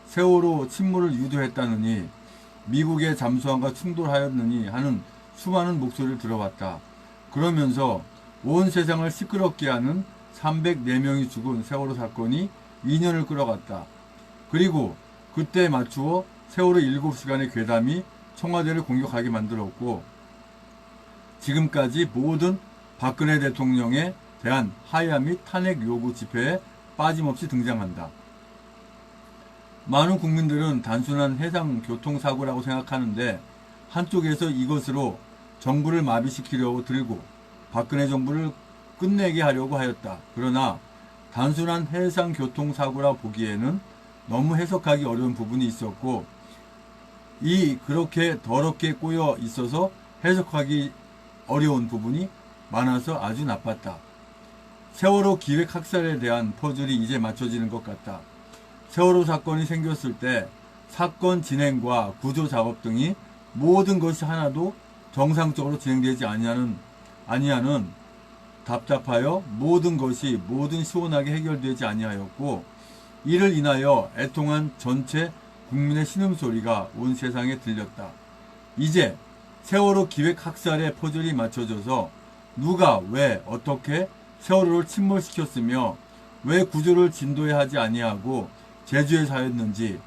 세월호 침몰을 유도했다느니 미국의 잠수함과 충돌하였느니 하는 수많은 목소리를 들어봤다. 그러면서 온 세상을 시끄럽게 하는 304명이 죽은 세월호 사건이 2년을 끌어갔다. 그리고 그때 맞추어 세월호 7시간의 괴담이 청와대를 공격하게 만들었고 지금까지 모든 박근혜 대통령에 대한 하야 및 탄핵 요구 집회에 빠짐없이 등장한다. 많은 국민들은 단순한 해상 교통사고라고 생각하는데 한쪽에서 이것으로 정부를 마비시키려고 들고 박근혜 정부를 끝내게 하려고 하였다. 그러나 단순한 해상 교통사고라 보기에는 너무 해석하기 어려운 부분이 있었고 그렇게 더럽게 꼬여 있어서 해석하기 어려운 부분이 많아서 아주 나빴다. 세월호 기획 학살에 대한 퍼즐이 이제 맞춰지는 것 같다. 세월호 사건이 생겼을 때 사건 진행과 구조 작업 등이 모든 것이 하나도 정상적으로 진행되지 아니하는 답답하여 모든 것이 시원하게 해결되지 아니하였고 이를 인하여 애통한 전체 국민의 신음소리가 온 세상에 들렸다. 이제 세월호 기획 학살의 퍼즐이 맞춰져서 누가 왜 어떻게 세월호를 침몰시켰으며 왜 구조를 진도에 하지 아니하고 제주에 사였는지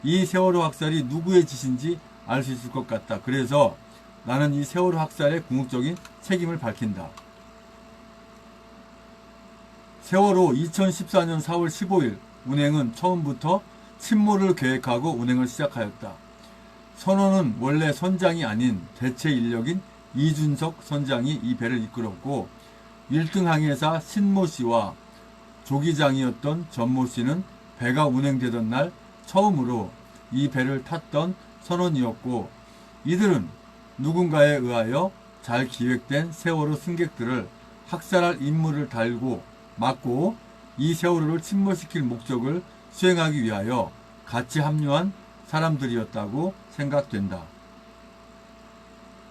이 세월호 학살이 누구의 짓인지 알 수 있을 것 같다. 그래서 나는 이 세월호 학살의 궁극적인 책임을 밝힌다. 세월호 2014년 4월 15일 운행은 처음부터 침몰을 계획하고 운행을 시작하였다. 선원은 원래 선장이 아닌 대체 인력인 이준석 선장이 이 배를 이끌었고 1등 항해사 신모 씨와 조기장이었던 전모 씨는 배가 운행되던 날 처음으로 이 배를 탔던 선원이었고 이들은 누군가에 의하여 잘 기획된 세월호 승객들을 학살할 임무를 달고 맡고 이 세월호를 침몰시킬 목적을 수행하기 위하여 같이 합류한 사람들이었다고 생각된다.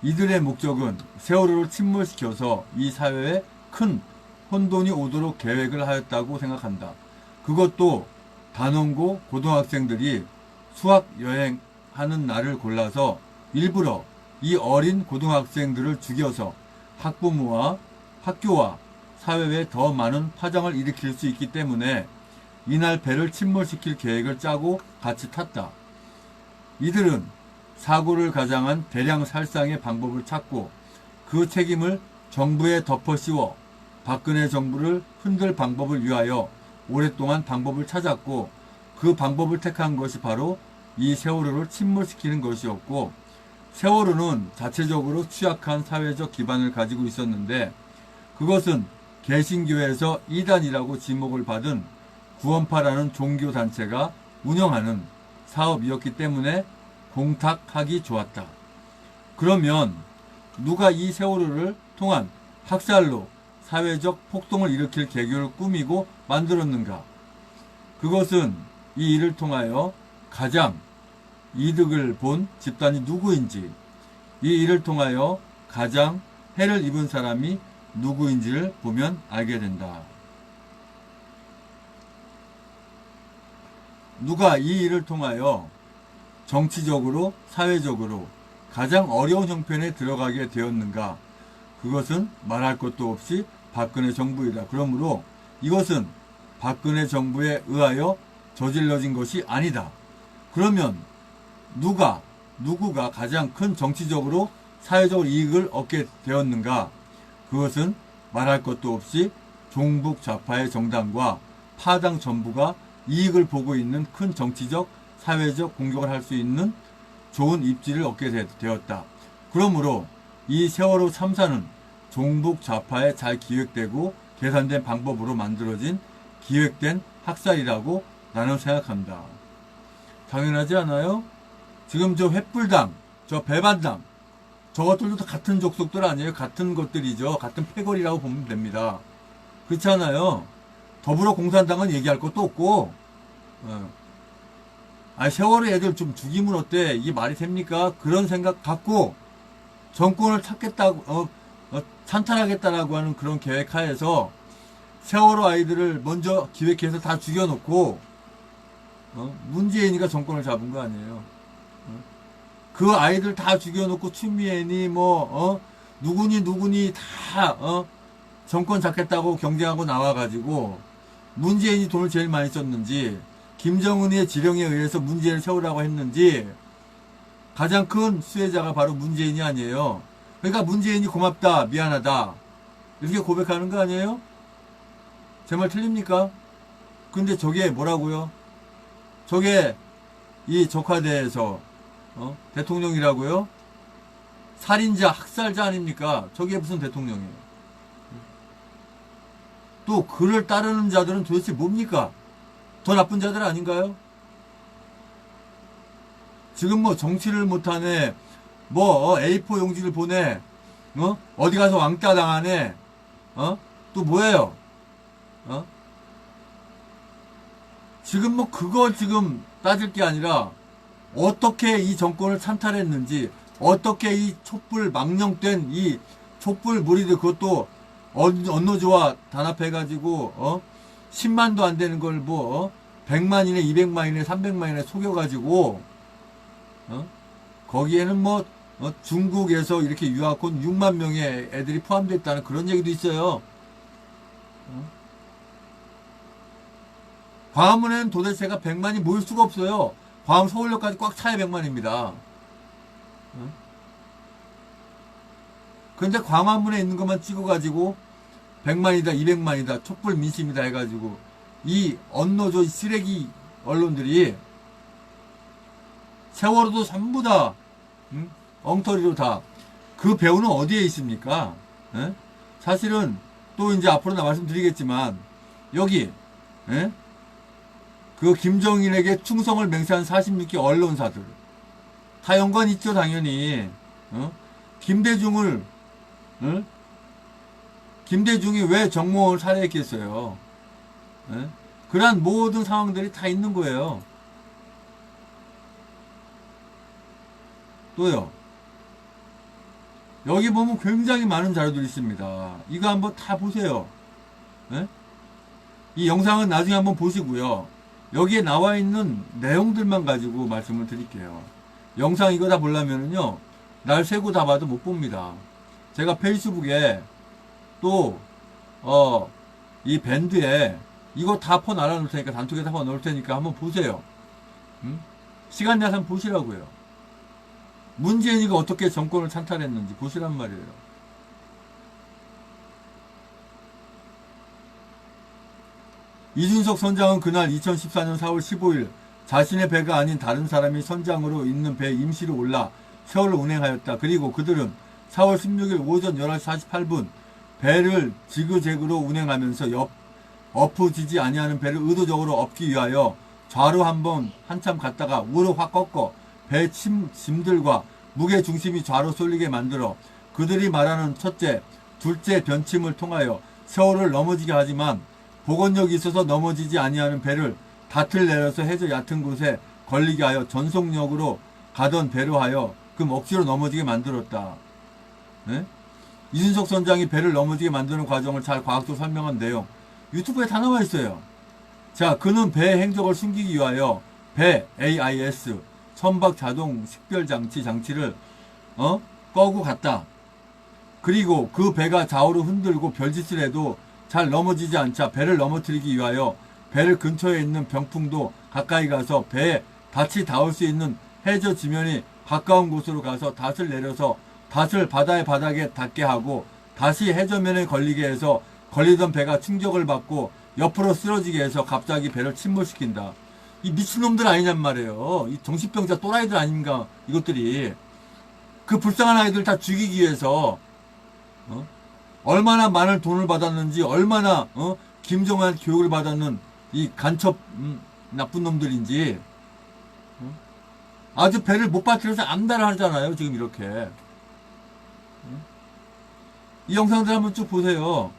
이들의 목적은 세월호를 침몰시켜서 이 사회에 큰 혼돈이 오도록 계획을 하였다고 생각한다. 그것도 단원고 고등학생들이 수학 여행하는 날을 골라서 일부러 이 어린 고등학생들을 죽여서 학부모와 학교와 사회에 더 많은 파장을 일으킬 수 있기 때문에 이날 배를 침몰시킬 계획을 짜고 같이 탔다. 이들은 사고를 가장한 대량 살상의 방법을 찾고 그 책임을 정부에 덮어 씌워 박근혜 정부를 흔들 방법을 위하여 오랫동안 방법을 찾았고 그 방법을 택한 것이 바로 이 세월호를 침몰시키는 것이었고, 세월호는 자체적으로 취약한 사회적 기반을 가지고 있었는데 그것은 개신교에서 이단이라고 지목을 받은 구원파라는 종교단체가 운영하는 사업이었기 때문에 공탁하기 좋았다. 그러면 누가 이 세월호를 통한 학살로 사회적 폭동을 일으킬 계교를 꾸미고 만들었는가? 그것은 이 일을 통하여 가장 이득을 본 집단이 누구인지, 이 일을 통하여 가장 해를 입은 사람이 누구인지를 보면 알게 된다. 누가 이 일을 통하여 정치적으로, 사회적으로 가장 어려운 형편에 들어가게 되었는가? 그것은 말할 것도 없이 박근혜 정부이다. 그러므로 이것은 박근혜 정부에 의하여 저질러진 것이 아니다. 그러면 누구가 가장 큰 정치적으로, 사회적으로 이익을 얻게 되었는가? 그것은 말할 것도 없이 종북 좌파의 정당과 파당 전부가 이익을 보고 있는 큰 정치적, 사회적 공격을 할 수 있는 좋은 입지를 얻게 되었다. 그러므로 이 세월호 참사는 종북 좌파에 잘 기획되고 계산된 방법으로 만들어진 기획된 학살이라고 나는 생각합니다. 당연하지 않아요? 지금 저 횃불당, 저 배반당, 저것들도 같은 족속들 아니에요? 같은 것들이죠. 같은 패거리라고 보면 됩니다. 그렇지 않아요? 더불어공산당은 얘기할 것도 없고, 세월호 애들 좀 죽이면 어때? 이게 말이 됩니까? 그런 생각 갖고 정권을 찾겠다고, 찬탈하겠다라고 하는 그런 계획 하에서 세월호 아이들을 먼저 기획해서 다 죽여놓고, 문재인이가 정권을 잡은 거 아니에요? 그 아이들 다 죽여놓고 추미애니 누구니 다 정권 잡겠다고 경쟁하고 나와가지고 문재인이 돈을 제일 많이 썼는지, 김정은의 지령에 의해서 문재인을 세우라고 했는지, 가장 큰 수혜자가 바로 문재인이 아니에요. 그러니까 문재인이 고맙다, 미안하다 이렇게 고백하는 거 아니에요? 제 말 틀립니까? 근데 저게 뭐라고요? 저게 이 적화대에서 대통령이라고요? 살인자, 학살자 아닙니까? 저게 무슨 대통령이에요? 또 그를 따르는 자들은 도대체 뭡니까? 더 나쁜 자들 아닌가요? 지금 뭐 정치를 못하네, 뭐 A4 용지를 보내, 어디 가서 왕따 당하네, 또 뭐예요? 지금 뭐 그거 지금 따질 게 아니라 어떻게 이 정권을 찬탈했는지, 어떻게 이 촛불 망령된 이 촛불 무리들, 그것도 언노조와 단합해가지고 10만도 안 되는 걸 뭐 100만이네 200만이네 300만이네 속여가지고 거기에는 뭐 중국에서 이렇게 유학 온 6만 명의 애들이 포함되어 있다는 그런 얘기도 있어요. 광화문에는 도대체가 100만이 모일 수가 없어요. 광화문 서울역까지 꽉 차야 100만입니다. 그런데 광화문에 있는 것만 찍어가지고 100만이다 200만이다 촛불 민심이다 해가지고 이 언노조 쓰레기 언론들이 세월호도 전부 다 엉터리로 다, 그 배우는 어디에 있습니까? 사실은 또 이제 앞으로 나 말씀드리겠지만 여기 그 김정일에게 충성을 맹세한 46기 언론사들 다 연관 있죠. 당연히 김대중을 김대중이 왜 정몽을 살해했겠어요? 예? 그러한 모든 상황들이 다 있는 거예요. 또요. 여기 보면 굉장히 많은 자료들이 있습니다. 이거 한번 다 보세요. 예? 이 영상은 나중에 한번 보시고요. 여기에 나와 있는 내용들만 가지고 말씀을 드릴게요. 영상 이거 다 보려면은요, 날 새고 다 봐도 못 봅니다. 제가 페이스북에 또, 이 밴드에 이거 다 퍼 날아놓을 테니까, 단톡에 다 퍼 넣을 테니까 한번 보세요. 시간 내서 한번 보시라고요. 문재인이가 어떻게 정권을 찬탈했는지 보시란 말이에요. 이준석 선장은 그날 2014년 4월 15일 자신의 배가 아닌 다른 사람이 선장으로 있는 배에 임시로 올라 세월을 운행하였다. 그리고 그들은 4월 16일 오전 11시 48분 배를 지그재그로 운행하면서 엎어지지 아니하는 배를 의도적으로 엎기 위하여 좌로 한참 갔다가 우로 확 꺾어 배 짐들과 무게 중심이 좌로 쏠리게 만들어 그들이 말하는 첫째, 둘째 변침을 통하여 세월을 넘어지게 하지만 복원력이 있어서 넘어지지 아니하는 배를 닷을 내려서 해저 얕은 곳에 걸리게 하여 전속력으로 가던 배로 하여 그 억지로 넘어지게 만들었다. 네? 이준석 선장이 배를 넘어지게 만드는 과정을 잘 과학적으로 설명한 내용 유튜브에 다 나와 있어요. 자, 그는 배의 행적을 숨기기 위하여 배 AIS 선박 자동 식별 장치를 꺼고 갔다. 그리고 그 배가 좌우로 흔들고 별짓을 해도 잘 넘어지지 않자 배를 넘어뜨리기 위하여 배를 근처에 있는 병풍도 가까이 가서 배에 닻이 닿을 수 있는 해저 지면이 가까운 곳으로 가서 닷을 내려서 닷을 바다의 바닥에 닿게 하고 다시 해저면에 걸리게 해서 걸리던 배가 충격을 받고 옆으로 쓰러지게 해서 갑자기 배를 침몰시킨다. 이 미친놈들 아니냔 말이에요. 이 정신병자 또라이들 아닌가 이것들이. 그 불쌍한 아이들 다 죽이기 위해서 얼마나 많은 돈을 받았는지 얼마나 김정한 교육을 받았는 이 간첩 나쁜 놈들인지 아주 배를 못 빠뜨려서 암달을 하잖아요. 지금 이렇게. 이 영상들 한번 쭉 보세요.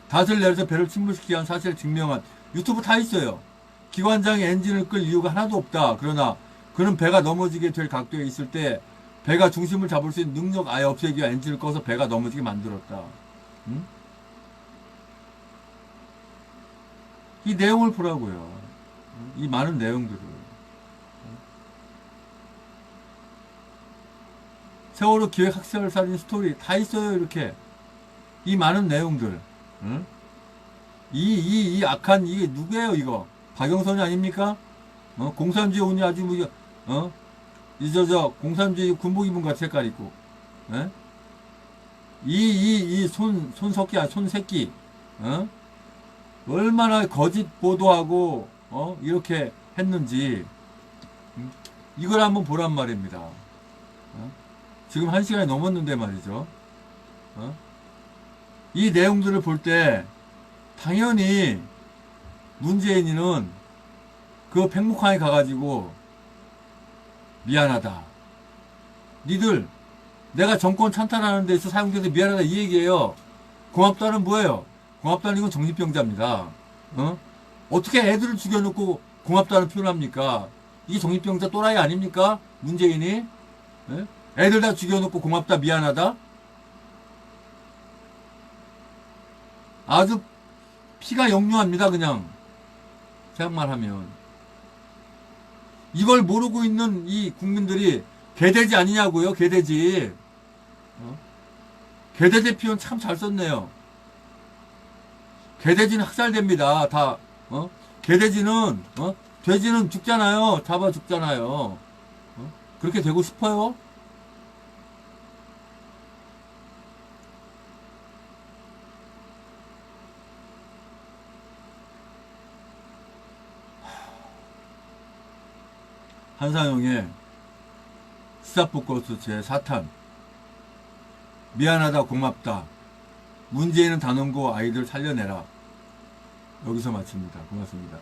닷을 내려서 배를 침몰시키게 한 사실을 증명한 유튜브 다 있어요. 기관장이 엔진을 끌 이유가 하나도 없다. 그러나 그는 배가 넘어지게 될 각도에 있을 때 배가 중심을 잡을 수 있는 능력 아예 없애기 위해 엔진을 꺼서 배가 넘어지게 만들었다. 이 내용을 보라고요. 이 많은 내용들을. 세월호 기획 학살살인 스토리 다 있어요. 이렇게 이 많은 내용들. 이 악한 이게 누구예요 이거? 박영선이 아닙니까? 공산주의 운이 아주 공산주의 군복 입은 같이 색깔 있고. 손새끼. 얼마나 거짓 보도하고, 이렇게 했는지, 이걸 한번 보란 말입니다. 지금 1시간이 넘었는데 말이죠. 이 내용들을 볼 때, 당연히, 문재인이는 그 팽목항에 가가지고, 미안하다. 니들, 내가 정권 찬탈하는 데서 사용돼서 미안하다 이 얘기예요. 고맙다는 뭐예요? 고맙다는 이건 정신병자입니다. 어떻게 애들을 죽여놓고 고맙다는 표현을 합니까? 이게 정신병자 또라이 아닙니까? 문재인이? 애들 다 죽여놓고 고맙다 미안하다? 아주 피가 역류합니다. 그냥 생각만 하면. 이걸 모르고 있는 이 국민들이 개돼지 아니냐고요. 개돼지. 개돼지 표현 참 잘 썼네요. 개돼지는 학살됩니다. 다 개돼지는 돼지는 죽잖아요. 잡아 죽잖아요. 그렇게 되고 싶어요? 한상용의 시사포커스 제4탄 미안하다 고맙다 문재인은 단원고 아이들 살려내라 여기서 마칩니다. 고맙습니다.